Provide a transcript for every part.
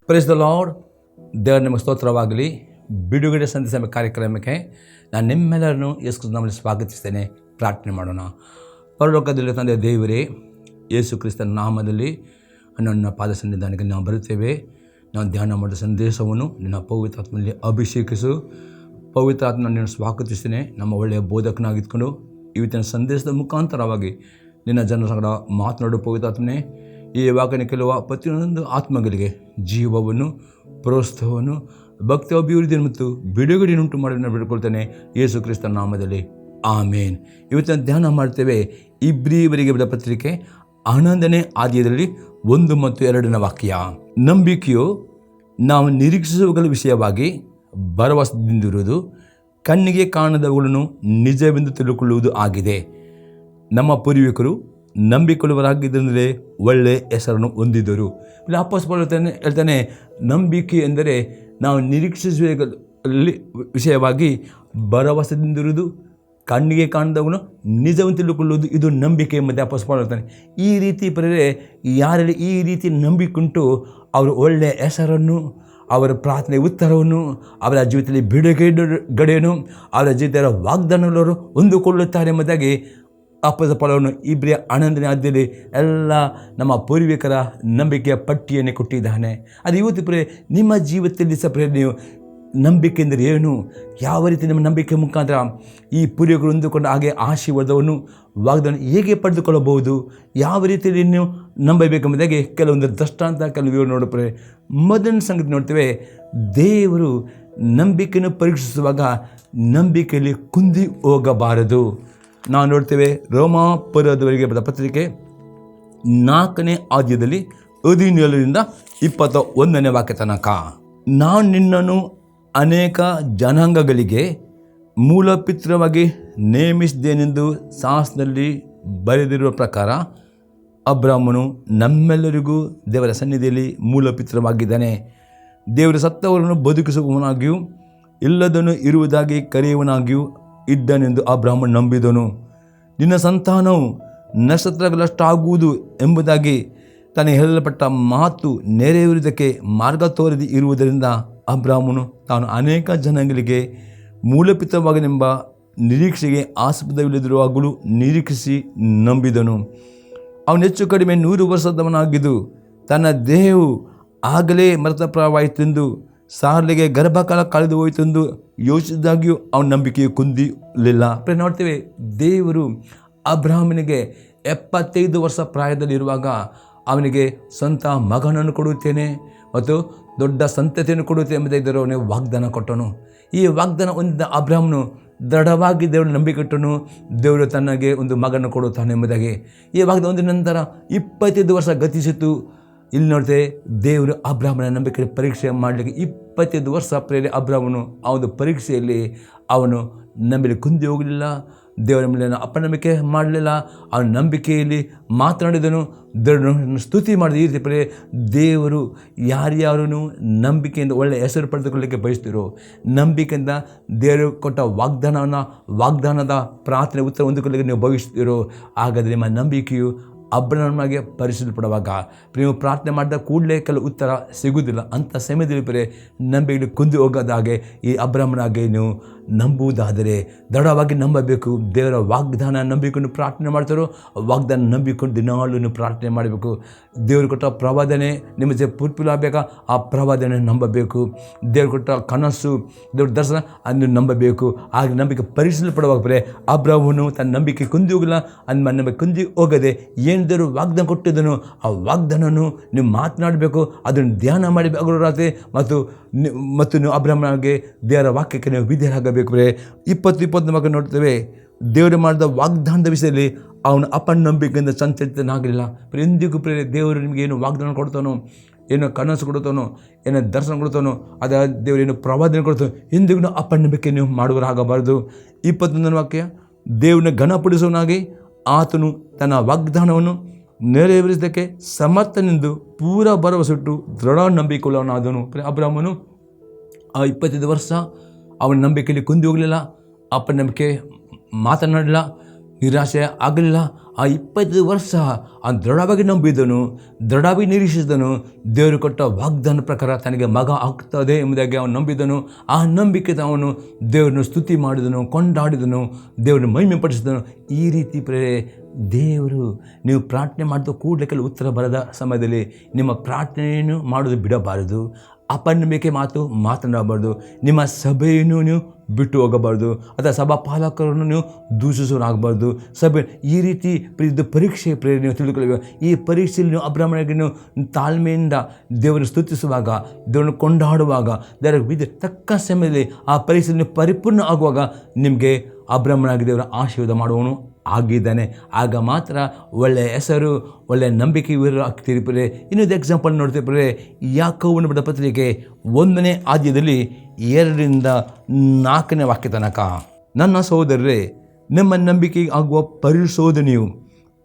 Praise the lord. ದೇವರ ನಿಮಗೆ ಸ್ತೋತ್ರವಾಗಲಿ. ಬಿಡುಗಡೆ ಸಂದೇಶ ಕಾರ್ಯಕ್ರಮಕ್ಕೆ ನಾನು ನಿಮ್ಮೆಲ್ಲರನ್ನು ಯೇಸು ನಾಮದಲ್ಲಿ ಸ್ವಾಗತಿಸ್ತೇನೆ. ಪ್ರಾರ್ಥನೆ ಮಾಡೋಣ. ಪರಲೋಕದಲ್ಲಿ ತಂದೆ ದೇವರೇ, ಯೇಸು ಕ್ರಿಸ್ತನ ನಾಮದಲ್ಲಿ ನನ್ನ ಪಾದ ಸನ್ನಿಧಾನಕ್ಕೆ ನಾವು ಬರುತ್ತೇವೆ. ನಾವು ಧ್ಯಾನ ಮಾಡಿದ ಸಂದೇಶವನ್ನು ನಿನ್ನ ಪವಿತ್ರಾತ್ಮನಲ್ಲಿ ಅಭಿಷೇಕಿಸು. ಪವಿತ್ರಾತ್ಮ ನಿನ್ನ ಸ್ವಾಗತಿಸ್ತೇನೆ. ನಮ್ಮ ಒಳ್ಳೆಯ ಬೋಧಕನಾಗಿದ್ಕೊಂಡು ಇವತ್ತಿನ ಸಂದೇಶದ ಮುಖಾಂತರವಾಗಿ ನಿನ್ನ ಜನರ ಸಂಗಡ ಮಾತನಾಡು. ಪವಿತ್ರಾತ್ಮನೇ, ಈ ವಾಕ್ಯನ ಕೆಲವು ಪ್ರತಿಯೊಂದು ಆತ್ಮಗಳಿಗೆ ಜೀವವನ್ನು, ಪ್ರೋತ್ಸಾಹವನ್ನು, ಭಕ್ತಿ ಅಭಿವೃದ್ಧಿಯನ್ನು ಮತ್ತು ಬಿಡುಗಡೆಯನ್ನುಂಟು ಮಾಡಿ ನಾನು ಬಿಡ್ಕೊಳ್ತೇನೆ ಯೇಸು ಕ್ರಿಸ್ತನ ನಾಮದಲ್ಲಿ, ಆಮೇನ್. ಇವತ್ತಿನ ಧ್ಯಾನ ಮಾಡ್ತೇವೆ ಇಬ್ರಿಯವರಿಗೆ ಬರೆದ ಪತ್ರಿಕೆ 11ನೇ ಅಧ್ಯಾಯದಲ್ಲಿ 1 ಮತ್ತು 2ನೇ ವಾಕ್ಯ. ನಂಬಿಕೆಯು ನಾವು ನಿರೀಕ್ಷಿಸುವಗಳ ವಿಷಯವಾಗಿ ಭರವಸೆದಿಂದಿರುವುದು, ಕಣ್ಣಿಗೆ ಕಾಣದವುಗಳನ್ನು ನಿಜವೆಂದು ತಿಳ್ಕೊಳ್ಳುವುದು ಆಗಿದೆ. ನಮ್ಮ ಪೂರ್ವಿಕರು ನಂಬಿಕೊಳ್ಳುವರಾಗಿದ್ದರಿಂದಲೇ ಒಳ್ಳೆಯ ಹೆಸರನ್ನು ಹೊಂದಿದ್ದರು. ಅಪೊಸ್ತಲನು ಹೇಳ್ತಾನೆ, ನಂಬಿಕೆ ಎಂದರೆ ನಾವು ನಿರೀಕ್ಷಿಸುವ ವಿಷಯವಾಗಿ ಭರವಸೆದಿಂದಿರುವುದು, ಕಣ್ಣಿಗೆ ಕಾಣದವನು ನಿಜವನ್ನು ತಿಳ್ಕೊಳ್ಳುವುದು, ಇದು ನಂಬಿಕೆ ಎಂಬುದೇ ಅಪೊಸ್ತಲನು ಹೇಳ್ತಾನೆ. ಈ ರೀತಿ ಬರೆದರೆ ಯಾರಲ್ಲಿ ಈ ರೀತಿ ನಂಬಿಕೊಂಟು ಅವರು ಒಳ್ಳೆಯ ಹೆಸರನ್ನು, ಅವರ ಪ್ರಾರ್ಥನೆ ಉತ್ತರವನ್ನು, ಅವರ ಜೀವಿತದಲ್ಲಿ ಬಿಡುಗಡೆಯನ್ನು, ಅವರ ಜೀವಿತದ ವಾಗ್ದಾನಗಳು ಹೊಂದಿಕೊಳ್ಳುತ್ತಾರೆ ಎಂಬುದಾಗಿ ಅಪೊಸ್ತಲನು ಇಬ್ರಿಯ 11ನೇ ಅಧ್ಯಾಯದಲ್ಲಿ ಎಲ್ಲ ನಮ್ಮ ಪೂರ್ವಿಕರ ನಂಬಿಕೆಯ ಪಟ್ಟಿಯನ್ನು ಕೊಟ್ಟಿದ್ದಾನೆ. ಅದು ಇವತ್ತು ನಿಮ್ಮ ಜೀವಿತದಲ್ಲಿ ಸಹ ನೀವು ನಂಬಿಕೆ ಎಂದರೆ ಏನು, ಯಾವ ರೀತಿ ನಿಮ್ಮ ನಂಬಿಕೆ ಮುಖಾಂತರ ಈ ಪೂರ್ವಿಕರು ಹೊಂದಿಕೊಂಡು ಹಾಗೆ ಆಶೀರ್ವಾದವನ್ನು, ವಾಗ್ದಾನ ಹೇಗೆ ಪಡೆದುಕೊಳ್ಳಬಹುದು, ಯಾವ ರೀತಿಯಲ್ಲಿ ನೀವು ನಂಬಬೇಕೆಂಬುದಾಗಿ ಕೆಲವೊಂದು ದೃಷ್ಟಾಂತ, ಕೆಲವು ನೋಡಪ್ರೆ. ಮೊದಲನೇ ಸಂಗತಿ ನೋಡ್ತೇವೆ, ದೇವರು ನಂಬಿಕೆಯನ್ನು ಪರೀಕ್ಷಿಸುವಾಗ ನಂಬಿಕೆಯಲ್ಲಿ ಕುಂದಿ ಹೋಗಬಾರದು. ನಾವು ನೋಡ್ತೇವೆ ರೋಮಾಪುರದವರಿಗೆ ಬರೆದ ಪತ್ರಿಕೆ 4ನೇ ಅಧ್ಯಾಯದಲ್ಲಿ 17ರಿಂದ 21ನೇ ವಾಕ್ಯ ತನಕ. ನಾನು ನಿನ್ನನ್ನು ಅನೇಕ ಜನಾಂಗಗಳಿಗೆ ಮೂಲಪಿತೃವಾಗಿ ನೇಮಿಸಿದ್ದೇನೆಂದು ಶಾಸ್ತ್ರದಲ್ಲಿ ಬರೆದಿರುವ ಪ್ರಕಾರ ಅಬ್ರಾಮನು ನಮ್ಮೆಲ್ಲರಿಗೂ ದೇವರ ಸನ್ನಿಧಿಯಲ್ಲಿ ಮೂಲಪಿತೃವಾಗಿದ್ದಾನೆ. ದೇವರ ಸತ್ತವರನ್ನು ಬದುಕಿಸುವವನಾಗಿಯೂ ಇಲ್ಲದನ್ನು ಇರುವುದಾಗಿ ಕರೆಯುವನಾಗಿಯೂ ಇದ್ದನೆಂದು ಅಬ್ರಾಮನು ನಂಬಿದನು. ನಿನ್ನ ಸಂತಾನವು ನಕ್ಷತ್ರಗಳಷ್ಟಾಗುವುದು ಎಂಬುದಾಗಿ ತನಗೆ ಹೇಳಲ್ಪಟ್ಟ ಮಾತು ನೆರವೇರುವುದಕ್ಕೆ ಮಾರ್ಗ ತೋರದೆ ಇರುವುದರಿಂದ ಅಬ್ರಾಮನು ತಾನು ಅನೇಕ ಜನಾಂಗಗಳಿಗೆ ಮೂಲಪಿತವಾಗನೆಂಬ ನಿರೀಕ್ಷೆಗೆ ಆಸ್ಪದವಿಲ್ಲದಿರುವಾಗಲೂ ನಿರೀಕ್ಷಿಸಿ ನಂಬಿದನು. ಅವನು ಹೆಚ್ಚು ಕಡಿಮೆ 100 ವರ್ಷದವನಾಗಿದ್ದು ತನ್ನ ದೇಹವು ಆಗಲೇ ಮೃತಪ್ರಾಯವಾಯಿತೆಂದು, ಸಾರ್ಲಿಗೆ ಗರ್ಭಕಾಲ ಕಳೆದು ಹೋಯಿತೆಂದು ಯೋಚಿಸಿದಾಗಿಯೂ ಅವನ ನಂಬಿಕೆಯು ಕುಂದಿಲಿಲ್ಲ. ನೋಡ್ತೇವೆ, ದೇವರು ಅಬ್ರಾಹ್ಮನಿಗೆ 75 ವರ್ಷ ಪ್ರಾಯದಲ್ಲಿರುವಾಗ ಅವನಿಗೆ ಸ್ವಂತ ಮಗನನ್ನು ಕೊಡುತ್ತೇನೆ ಮತ್ತು ದೊಡ್ಡ ಸಂತತಿಯನ್ನು ಕೊಡುತ್ತೇನೆ ಎಂಬುದಾಗಿ ಅವನಿಗೆ ವಾಗ್ದಾನ ಕೊಟ್ಟನು. ಈ ವಾಗ್ದಾನ ಹೊಂದಿದ ಅಬ್ರಾಹ್ಮನು ದೃಢವಾಗಿ ದೇವರು ನಂಬಿಕೆ ಇಟ್ಟನು, ದೇವರು ತನಗೆ ಒಂದು ಮಗನ ಕೊಡುತ್ತಾನೆ ಎಂಬುದಾಗಿ. ಈ ವಾಗ್ದಾನ ಹೊಂದಿದ ನಂತರ 25 ವರ್ಷ ಗತಿಸಿತು. ಇಲ್ಲಿ ನೋಡ್ತೇವೆ, ದೇವರು ಅಬ್ರಾಹ್ಮನ ನಂಬಿಕೆ ಪರೀಕ್ಷೆ ಮಾಡಲಿಕ್ಕೆ 25 ವರ್ಷ ಅಬ್ರಾಹ್ಮನು ಆ ಒಂದು ಪರೀಕ್ಷೆಯಲ್ಲಿ ಅವನು ನಂಬಿಕೆ ಕುಂದಿ ಹೋಗಲಿಲ್ಲ. ದೇವರ ಮೇಲೆ ಅಪನಂಬಿಕೆ ಮಾಡಲಿಲ್ಲ. ಅವನ ನಂಬಿಕೆಯಲ್ಲಿ ಮಾತನಾಡಿದನು, ದೇವರನ್ನು ಸ್ತುತಿ ಮಾಡಿದ. ಈ ರೀತಿ ದೇವರು ಯಾರ್ಯಾರೂ ನಂಬಿಕೆಯಿಂದ ಒಳ್ಳೆಯ ಹೆಸರು ಪಡೆದುಕೊಳ್ಳಲಿಕ್ಕೆ ಬಯಸ್ತಿರೋ, ನಂಬಿಕೆಯಿಂದ ದೇವರು ಕೊಟ್ಟ ವಾಗ್ದಾನದ ಪ್ರಾರ್ಥನೆ ಉತ್ತರ ಹೊಂದಿಕೊಳ್ಳಲಿಕ್ಕೆ ನೀವು ಬಯಸ್ತಿರೋ, ಹಾಗಾದರೆ ನಿಮ್ಮ ನಂಬಿಕೆಯು ಅಬ್ರಾಹ್ಮನಿಗೆ ಪರಿಶೀಲಿಸಲ್ಪಡುವಾಗ ನೀವು ಪ್ರಾರ್ಥನೆ ಮಾಡಿದ ಕೂಡಲೇ ಕೆಲವು ಉತ್ತರ ಸಿಗುವುದಿಲ್ಲ. ಅಂಥ ಸಮಯದಲ್ಲಿ ನಂಬಿಕೆ ಕುಂದಿ ಹೋಗೋದಾಗೆ ಈ ಅಬ್ರಾಹ್ಮನಾಗೆ ನೀವು ನಂಬುವುದಾದರೆ ದೃಢವಾಗಿ ನಂಬಬೇಕು. ದೇವರ ವಾಗ್ದಾನ ನಂಬಿಕೊಂಡು ಪ್ರಾರ್ಥನೆ ಮಾಡ್ತಾರೋ, ವಾಗ್ದಾನ ನಂಬಿಕೊಂಡು ದಿನಾಲೂ ಪ್ರಾರ್ಥನೆ ಮಾಡಬೇಕು. ದೇವರು ಕೊಟ್ಟ ಪ್ರವಾದನೆ ನಿಮ್ಮ ಜೊತೆ ಫುಲ್ಫಿಲ್ ಆಗಬೇಕಾ, ಆ ಪ್ರವಾದನೆ ನಂಬಬೇಕು. ದೇವರು ಕೊಟ್ಟ ಕನಸು, ದೇವ್ರ ದರ್ಶನ ಅದನ್ನು ನಂಬಬೇಕು. ಆಗ ನಂಬಿಕೆ ಪರಿಶೀಲಿಸಲ್ಪಡುವಾಗ ಅಬ್ರಾಹ್ಮನು ತನ್ನ ನಂಬಿಕೆ ಕುಂದಿ ಹೋಗಿಲ್ಲ. ಅಂದ ನಂಬಿಕೆ ಕುಂದಿ ಹೋಗದೆ ಏನು ದೇವರು ವಾಗ್ದಾನ ಕೊಟ್ಟಿದ್ದನು ಆ ವಾಗ್ದಾನವನ್ನು ನೀವು ಮಾತನಾಡಬೇಕು, ಅದನ್ನು ಧ್ಯಾನ ಮಾಡಬೇಕು ರಾತ್ರಿ ಮತ್ತು ನೀವು ಅಬ್ರಾಹ್ಮನಿಗೆ ದೇವರ ವಾಕ್ಯಕ್ಕೆ ನೀವು ವಿಧೇಯರಾಗಬೇಕು. 20 ಮಕ್ಕಳು ನೋಡ್ತೇವೆ, ದೇವರು ಮಾಡಿದ ವಾಗ್ದಾನದ ವಿಷಯದಲ್ಲಿ ಅವನು ಅಪನಂಬಿಕೆಯಿಂದ ಸಂಚರಿತನಾಗಲಿಲ್ಲ. ಎಂದಿಗೂ ದೇವರು ನಿಮಗೆ ಏನು ವಾಗ್ದಾನ ಕೊಡ್ತಾನೋ, ಏನೋ ಕನಸು ಕೊಡ್ತಾನೋ, ಏನೋ ದರ್ಶನ ಕೊಡ್ತಾನೋ, ಅದ ದೇವರು ಏನು ಪ್ರವಾದನೆ ಕೊಡ್ತಾನೋ, ಎಂದಿಗೂ ಅಪನಂಬಿಕೆ ನೀವು ಮಾಡುವರಾಗಬಾರ್ದು. 21ನೇ ವಾಕ್ಯ, ದೇವರನ್ನ ಘನಪಡಿಸುವನಾಗಿ ಆತನು ತನ್ನ ವಾಗ್ದಾನವನ್ನು ನೆರವೇರಿಸಲಿಕ್ಕೆ ಸಮರ್ಥನೆಂದು ಪೂರ ಭರವಸೆಟ್ಟು ದೃಢ ನಂಬಿಕೊಳ್ಳವನಾದನು. ಅಬ್ರಾಹ್ಮನು ಆ 25 ವರ್ಷ ಅವನ ನಂಬಿಕೆಯಲ್ಲಿ ಕುಂದಿ ಹೋಗಲಿಲ್ಲ, ಅಪನಂಬಿಕೆ ಮಾತನಾಡಲಿಲ್ಲ. ನಿರಾಶೆ ಆಗಲಿಲ್ಲ. ಆ 25 ವರ್ಷ ಆ ದೃಢವಾಗಿ ನಂಬಿದನು, ದೃಢವಾಗಿ ನಿರೀಕ್ಷಿಸಿದನು. ದೇವರು ಕೊಟ್ಟ ವಾಗ್ದಾನ ಪ್ರಕಾರ ತನಗೆ ಮಗ ಆಗ್ತದೆ ಎಂಬುದಾಗಿ ಅವನು ನಂಬಿದನು. ಆ ನಂಬಿಕೆ ಅವನು ದೇವರನ್ನು ಸ್ತುತಿ ಮಾಡಿದನು, ಕೊಂಡಾಡಿದನು, ದೇವರನ್ನು ಮಹಿಮೆಪಡಿಸಿದನು. ಈ ರೀತಿ ದೇವರು ನೀವು ಪ್ರಾರ್ಥನೆ ಮಾಡಿದ ಕೂಡಲೇ ಕೆಲವು ಉತ್ತರ ಬರದ ಸಮಯದಲ್ಲಿ ನಿಮ್ಮ ಪ್ರಾರ್ಥನೆಯನ್ನು ಮಾಡೋದು ಬಿಡಬಾರದು. ಅಪನಂಬಿಕೆ ಮಾತು ಮಾತನಾಡಬಾರ್ದು. ನಿಮ್ಮ ಸಭೆಯನ್ನು ನೀವು ಬಿಟ್ಟು ಹೋಗಬಾರ್ದು, ಅಥವಾ ಸಭಾ ಪಾಲಕರನ್ನು ನೀವು ದೂಷಿಸೋರಾಗಬಾರ್ದು. ಸಭೆ ಈ ರೀತಿ ಇದು ಪರೀಕ್ಷೆ ನೀವು ತಿಳಿದುಕೊಳ್ಳಬೇಕು. ಈ ಪರೀಕ್ಷೆಯಲ್ಲಿ ನೀವು ಅಬ್ರಾಹ್ಮಣರಿಗೆ ನೀವು ತಾಳ್ಮೆಯಿಂದ ದೇವರನ್ನು ಸ್ತುತಿಸುವಾಗ, ದೇವರನ್ನು ಕೊಂಡಾಡುವಾಗ, ದೇವರ ತಕ್ಕ ಸಮಯದಲ್ಲಿ ಆ ಪರೀಕ್ಷೆಯಲ್ಲಿ ಪರಿಪೂರ್ಣ ಆಗುವಾಗ ನಿಮಗೆ ಅಬ್ರಾಹ್ಮಣನಾಗಿ ದೇವರ ಆಶೀರ್ವಾದ ಮಾಡುವವನು ಆಗಿದ್ದಾನೆ. ಆಗ ಮಾತ್ರ ಒಳ್ಳೆಯ ಹೆಸರು, ಒಳ್ಳೆಯ ನಂಬಿಕೆ ಇವರು ಆಗ್ತಿರ್ತಾರೆ. ಇನ್ನೊಂದು ಎಕ್ಸಾಂಪಲ್ ನೋಡ್ತಿರ್ತಾರೆ. ಯಾಕೋಬನ ಬರೆದ ಪತ್ರಿಕೆ 1ನೇ ಅಧ್ಯಾಯದಲ್ಲಿ 2-4 ವಾಕ್ಯ ತನಕ. ನನ್ನ ಸಹೋದರರೇ, ನಮ್ಮ ನಂಬಿಕೆಗೆ ಆಗುವ ಪರಿಶೋಧನೆಯು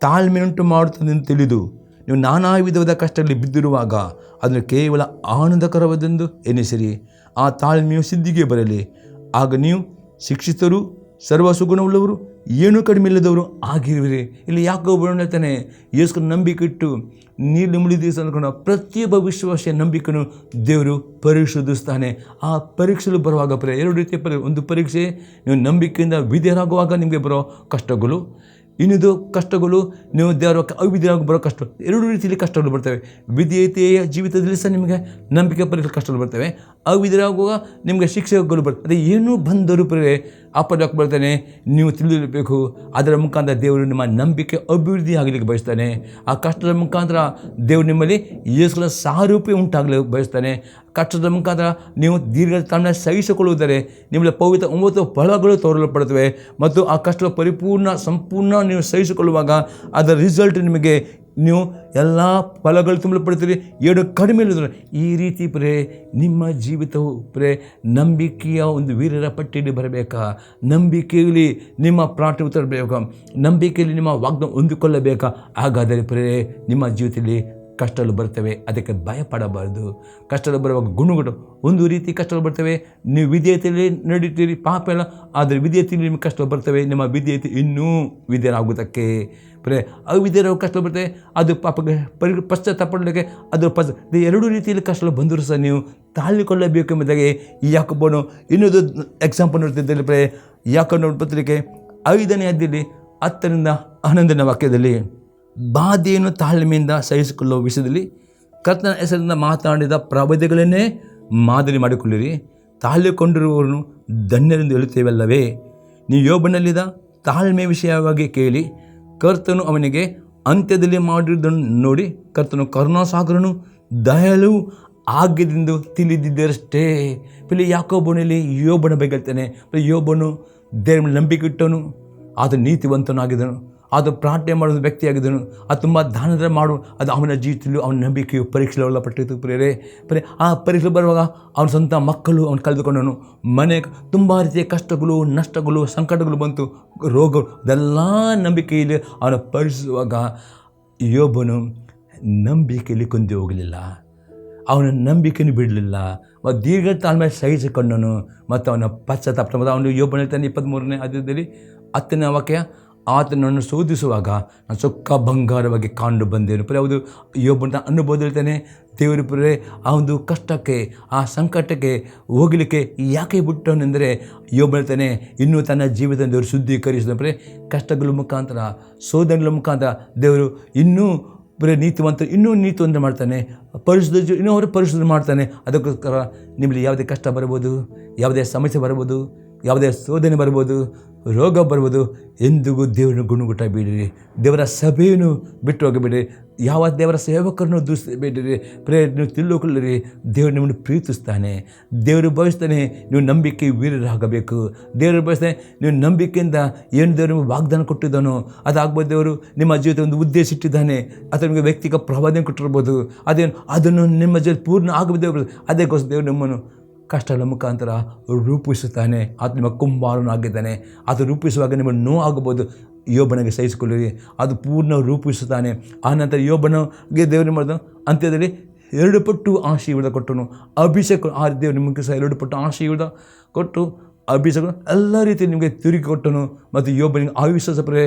ತಾಳ್ಮೆಯುಂಟು ಮಾಡುತ್ತದೆ ಎಂದು ತಿಳಿದು ನೀವು ನಾನಾ ವಿಧವಾದ ಕಷ್ಟದಲ್ಲಿ ಬಿದ್ದಿರುವಾಗ ಅದನ್ನು ಕೇವಲ ಆನಂದಕರವಾದೆಂದು ಎನಿಸಿರಿ. ಆ ತಾಳ್ಮೆಯು ಸಿದ್ಧಿಗೆ ಬರಲಿ. ಆಗ ನೀವು ಶಿಕ್ಷಿತರು, ಸರ್ವ ಸುಗುಣವುಳ್ಳವರು, ಏನೂ ಕಡಿಮೆ ಇಲ್ಲದವರು ಆಗಿರುವಿರಿ. ಇಲ್ಲಿ ಯಾಕೋಬ ಹೇಳ್ತಾನೆ, ಯೇಸು ನಂಬಿಕೆ ಇಟ್ಟು ನೀರು ಮುಳಿದ ಅಂದ್ಕೊಂಡು ಪ್ರತಿಯೊಬ್ಬ ವಿಶ್ವಾಸಿಯ ನಂಬಿಕೆಯನ್ನು ದೇವರು ಪರಿಶೋಧಿಸ್ತಾನೆ. ಆ ಪರೀಕ್ಷೆಗಳು ಬರುವಾಗ 2 ರೀತಿಯ ಒಂದು ಪರೀಕ್ಷೆ, ನೀವು ನಂಬಿಕೆಯಿಂದ ವಿಧೇಯರಾಗುವಾಗ ನಿಮಗೆ ಬರೋ ಕಷ್ಟಗಳು. ಇನ್ನಿದು ಕಷ್ಟಗಳು ನೀವು ದೇವರ ಅವಿಧೇಯರಾಗಿ ಬರೋ ಕಷ್ಟ. 2 ರೀತಿಯಲ್ಲಿ ಕಷ್ಟಗಳು ಬರ್ತವೆ. ವಿಧೇಯತೆಯ ಜೀವಿತದಲ್ಲಿ ಸಹ ನಿಮಗೆ ನಂಬಿಕೆ ಪರೀಕ್ಷೆ ಕಷ್ಟಗಳು ಬರ್ತವೆ. ಅವಿಧೇಯರಾಗುವಾಗ ನಿಮಗೆ ಶಿಕ್ಷೆಗಳು ಬರ್ತವೆ. ಅದೇ ಏನೂ ಬಂದರೂ ಅಪಡಕ್ಕೆ ಬರ್ತಾನೆ. ನೀವು ತಿಳಿದಿರಬೇಕು, ಅದರ ಮುಖಾಂತರ ದೇವರು ನಿಮ್ಮ ನಂಬಿಕೆ ಅಭಿವೃದ್ಧಿ ಆಗಲಿಕ್ಕೆ ಬಯಸ್ತಾನೆ. ಆ ಕಷ್ಟದ ಮುಖಾಂತರ ದೇವರು ನಿಮ್ಮಲ್ಲಿ ಯೇಸುವಿನ ಸಾರೂಪ್ಯ ಉಂಟಾಗಲಿ ಬಯಸ್ತಾನೆ. ಕಷ್ಟದ ಮುಖಾಂತರ ನೀವು ದೀರ್ಘ ತಾಳ್ಮೆ ಸಹಿಸಿಕೊಳ್ಳುವುದರೆ ನಿಮ್ಮಲ್ಲಿ ಪವಿತ್ರ 9 ಫಲಗಳು ತೋರಲ್ಪಡುತ್ತವೆ. ಮತ್ತು ಆ ಕಷ್ಟದ ಸಂಪೂರ್ಣ ನೀವು ಸಹಿಸಿಕೊಳ್ಳುವಾಗ ಅದರ ರಿಸಲ್ಟ್ ನಿಮಗೆ ನೀವು ಎಲ್ಲ ಫಲಗಳು ತುಂಬಲ್ಪಡ್ತೀರಿ, ಏನು ಕಡಿಮೆ ಇಲ್ಲದ್ರೆ. ಈ ರೀತಿ ನಿಮ್ಮ ಜೀವಿತವು ನಂಬಿಕೆಯ ಒಂದು ವೀರರ ಪಟ್ಟಿಯಲ್ಲಿ ಬರಬೇಕಾ? ನಂಬಿಕೆಯಲ್ಲಿ ನಿಮ್ಮ ಪ್ರಾರ್ಥನೆ ಉತ್ತರ ಬೇಕಾ? ನಂಬಿಕೆಯಲ್ಲಿ ನಿಮ್ಮ ವಾಗ್ದಾನ ಹೊಂದಿಕೊಳ್ಳಬೇಕಾ? ಹಾಗಾದರೆ ನಿಮ್ಮ ಜೀವಿತದಲ್ಲಿ ಕಷ್ಟಗಳು ಬರ್ತವೆ, ಅದಕ್ಕೆ ಭಯಪಡಬಾರ್ದು. ಕಷ್ಟಗಳು ಬರುವಾಗ ಗುಣಗುಣ ಒಂದು ರೀತಿ ಕಷ್ಟಗಳು ಬರ್ತವೆ. ನೀವು ವಿಧೇಯತೆಯಲ್ಲಿ ನಡೀತೀರಿ, ಪಾಪ ಎಲ್ಲ. ಆದರೆ ವಿಧೇಯತೆಯಲ್ಲಿ ನಿಮಗೆ ಕಷ್ಟಗಳು ಬರ್ತವೆ. ನಿಮ್ಮ ವಿಧೇಯತೆ ಇನ್ನೂ ವಿಧೇಯರಾಗುವುದಕ್ಕೆ ಅವಿಧೇಯರಾಗ ಕಷ್ಟಗಳು ಬರ್ತವೆ. ಅದು ಪಾಪಕ್ಕೆ ಪಶ್ಚಾತ್ತಾಪಡಲಿಕ್ಕೆ ಅದು 2 ರೀತಿಯಲ್ಲಿ ಕಷ್ಟಗಳು ಬಂದರೂ ಸಹ ನೀವು ತಾಳಿಕೊಳ್ಳಬೇಕು ಎಂಬುದಾಗಿ ಯಾಕೋಬನು ಇನ್ನೊಂದು ಎಕ್ಸಾಂಪಲ್ ನೋಡ್ತಿದ್ದಲ್ಲಿ ಯಾಕೋಬನ ಪತ್ರಿಕೆ 5ನೇ ಅಧ್ಯಾಯದಲ್ಲಿ 10-11 ವಾಕ್ಯದಲ್ಲಿ, ಬಾಧೆಯನ್ನು ತಾಳ್ಮೆಯಿಂದ ಸಹಿಸಿಕೊಳ್ಳುವ ವಿಷಯದಲ್ಲಿ ಕರ್ತನ ಹೆಸರಿಂದ ಮಾತನಾಡಿದ ಪ್ರವಾದಿಗಳನ್ನೇ ಮಾದರಿ ಮಾಡಿಕೊಳ್ಳಿರಿ. ತಾಳಿಕೊಂಡಿರುವವರನ್ನು ಧನ್ಯರೆಂದು ಹೇಳುತ್ತೇವಲ್ಲವೇ? ನೀವು ಯೋಬನಲ್ಲಿದ್ದ ತಾಳ್ಮೆ ವಿಷಯವಾಗಿ ಕೇಳಿ, ಕರ್ತನು ಅವನಿಗೆ ಅಂತ್ಯದಲ್ಲಿ ಮಾಡಿರುವುದನ್ನು ನೋಡಿ ಕರ್ತನು ಕರುಣಾಸಾಗರನು ದಯಾಳು ಆಗಿದ್ದೆಂದು ತಿಳಿದಿದ್ದರಷ್ಟೇ. ಯಾಕೋಬನಲ್ಲಿ ಯೋಬನ ಬಗ್ಗೆ ಹೇಳ್ತಾನೆ. ಯೋಬನು ದೇವರ ನಂಬಿಕೆ ಇಟ್ಟನು, ಆತ ನೀತಿವಂತನಾಗಿದ್ದನು, ಅದು ಪ್ರಾರ್ಥನೆ ಮಾಡೋದು ವ್ಯಕ್ತಿಯಾಗಿದ್ದನು, ಅದು ತುಂಬ ದಾನದ ಮಾಡು. ಅದು ಅವನ ಜೀವಿತದಲ್ಲಿ ಅವನ ನಂಬಿಕೆಯು ಪರೀಕ್ಷೆ ಒಳಪಟ್ಟಿತ್ತು. ಆ ಪರೀಕ್ಷೆ ಬರುವಾಗ ಅವನ ಸ್ವಂತ ಮಕ್ಕಳು ಅವನು ಕಳೆದುಕೊಂಡನು. ಮನೆ ತುಂಬ ರೀತಿಯ ಕಷ್ಟಗಳು, ನಷ್ಟಗಳು, ಸಂಕಟಗಳು ಬಂತು, ರೋಗಗಳು. ಅದೆಲ್ಲ ನಂಬಿಕೆಯಲ್ಲಿ ಅವನ ಪರೀಕ್ಷಿಸುವಾಗ ಯೋಬನು ನಂಬಿಕೆಯಲ್ಲಿ ಕೊಂದು ಹೋಗಲಿಲ್ಲ. ಅವನ ನಂಬಿಕೆಯನ್ನು ಬಿಡಲಿಲ್ಲ. ದೀರ್ಘ ತಾಳ್ಮೆ ಸಹಿಸಿಕೊಂಡನು. ಮತ್ತು ಅವನ ಪಶ್ಚಾತ್ತಾಪ ಅವನು ಯೋಬನ ಹೇಳ್ತಾನೆ 23ನೇ ಅಧ್ಯಾಯದಲ್ಲಿ 10ನೇ ವಾಕ್ಯ, ಆತನನ್ನು ಶೋಧಿಸುವಾಗ ನಾನು ಚೊಕ್ಕ ಬಂಗಾರವಾಗಿ ಕಂಡು ಬಂದೇನು. ಹೌದು, ಯೋಬನ ಅನುಭವ ಹೇಳ್ತಾನೆ. ದೇವರು ಆ ಒಂದು ಕಷ್ಟಕ್ಕೆ, ಆ ಸಂಕಟಕ್ಕೆ ಹೋಗಲಿಕ್ಕೆ ಯಾಕೆ ಬಿಟ್ಟವನೆಂದರೆ ಯೋಬ ಹೇಳ್ತಾನೆ, ಇನ್ನೂ ತನ್ನ ಜೀವಿತ ದೇವರು ಶುದ್ಧೀಕರಿಸಿದ ಕಷ್ಟಗಳ ಮುಖಾಂತರ, ಶೋಧನೆಗಳ ಮುಖಾಂತರ ದೇವರು ಇನ್ನೂ ಇನ್ನೂ ನೀತಿವಂತ ಮಾಡ್ತಾನೆ. ಇನ್ನೂ ಅವರು ಪರಿಶುದ್ಧ ಮಾಡ್ತಾನೆ. ಅದಕ್ಕೋಸ್ಕರ ನಿಮ್ಮಲ್ಲಿ ಯಾವುದೇ ಕಷ್ಟ ಬರ್ಬೋದು, ಯಾವುದೇ ಸಮಸ್ಯೆ ಬರ್ಬೋದು, ಯಾವುದೇ ಶೋಧನೆ ಬರ್ಬೋದು, ರೋಗ ಬರ್ಬೋದು, ಎಂದಿಗೂ ದೇವರನ್ನು ಗುಣಗುಟ್ಟ ಬಿಡಿರಿ. ದೇವರ ಸಭೆಯನ್ನು ಬಿಟ್ಟು ಹೋಗಬೇಡಿರಿ. ಯಾವ ದೇವರ ಸೇವಕರನ್ನು ದೂಷಿಸಬೇಡಿರಿ. ನೀವು ತಿಳಿದುಕೊಳ್ಳಿರಿ, ದೇವರು ನಿಮ್ಮನ್ನು ಪ್ರೀತಿಸ್ತಾನೆ. ದೇವರು ಬಯಸ್ತಾನೆ ನೀವು ನಂಬಿಕೆ ವೀರರಾಗಬೇಕು. ದೇವರು ಬಯಸ್ತಾನೆ ನೀವು ನಂಬಿಕೆಯಿಂದ ಏನು ದೇವರು ನಿಮಗೆ ವಾಗ್ದಾನ ಕೊಟ್ಟಿದ್ದಾನೋ ಅದಾಗ್ಬೋದು. ದೇವರು ನಿಮ್ಮ ಜೀವಿತ ಒಂದು ಉದ್ದೇಶ ಇಟ್ಟಿದ್ದಾನೆ, ಅಥವಾ ನಿಮಗೆ ವ್ಯಕ್ತಿಗೆ ಪ್ರವಾದನೆ ಕೊಟ್ಟಿರ್ಬೋದು. ಅದನ್ನು ನಿಮ್ಮ ಜೀವಿತ ಪೂರ್ಣ ಆಗಬಹುದು. ಅದಕ್ಕೋಸ್ಕರ ದೇವರು ನಿಮ್ಮನ್ನು ಕಷ್ಟಗಳ ಮುಖಾಂತರ ರೂಪಿಸುತ್ತಾನೆ. ಅದು ನಿಮ್ಮ ಕುಂಬಾರನಾಗಿದ್ದಾನೆ. ಅದು ರೂಪಿಸುವಾಗ ನಿಮಗೆ ನೋವು ಆಗಬಹುದು. ಯೋಬನಿಗೆ ಸಹಿಸಿಕೊಳ್ಳಿರಿ, ಅದು ಪೂರ್ಣ ರೂಪಿಸುತ್ತಾನೆ. ಆನಂತರ ಯೋಬನಿಗೆ ದೇವರು ಮಾಡಿದ ಅಂತ್ಯದಲ್ಲಿ 2 ಪಟ್ಟು ಆಶೀರ್ವಾದ ಕೊಟ್ಟನು. ಅಭಿಷೇಕ ಆ ದೇವರು ನಿಮಗೆ ಸಹ 2 ಪಟ್ಟು ಆಶೀರ್ವಾದ ಕೊಟ್ಟು ಅಭಿಷೇಕ ಎಲ್ಲ ರೀತಿ ನಿಮಗೆ ತಿರುಗಿ ಕೊಟ್ಟನು. ಮತ್ತು ಯೋಬನಿಗೆ ಆಯುಷ್ಯ ಸಪ್ರೆ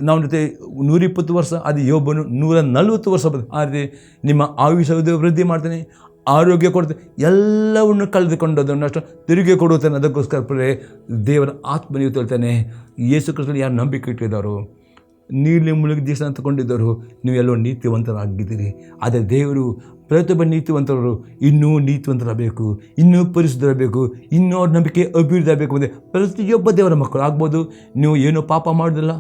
ನಾವು ಜೊತೆ 120 ವರ್ಷ, ಅದು ಯೋಬನು 140 ವರ್ಷ. ಆ ರೀತಿ ನಿಮ್ಮ ಆಯುಷ್ಯ ವೃದ್ಧಿ ಮಾಡ್ತಾನೆ, ಆರೋಗ್ಯ ಕೊಡ್ತಾನೆ, ಎಲ್ಲವನ್ನು ಕಳೆದುಕೊಂಡದನ್ನು ಅಷ್ಟು ತಿರುಗಿ ಕೊಡುತ್ತಾನೆ. ಅದಕ್ಕೋಸ್ಕರ ಪ್ರೇ ದೇವರ ಆತ್ಮನಿಯು ಹೇಳ್ತಾನೆ, ಯೇಸು ಕ್ರಿಸ್ತನಲ್ಲಿ ಯಾರು ನಂಬಿಕೆ ಇಟ್ಟಿದ್ದಾರೋ, ನೀಲಿ ಮುಳುಗಿ ದೇಶ ಅಂತಕೊಂಡಿದ್ದರು, ನೀವು ಎಲ್ಲೋ ನೀತಿವಂತರಾಗಿದ್ದೀರಿ. ಆದರೆ ದೇವರು ಪ್ರತಿಯೊಬ್ಬ ನೀತಿವಂತರು ಇನ್ನೂ ನೀತಿವಂತರಾಗಬೇಕು, ಇನ್ನೂ ಪರಿಶುದ್ಧರಾಗಬೇಕು, ಇನ್ನೂ ಅವ್ರ ನಂಬಿಕೆ ಅಭಿವೃದ್ಧಿ ಆಗಬೇಕು. ಅಂದರೆ ಪ್ರತಿಯೊಬ್ಬ ದೇವರ ಮಕ್ಕಳು ಆಗ್ಬೋದು. ನೀವು ಏನೂ ಪಾಪ ಮಾಡೋದಿಲ್ಲ,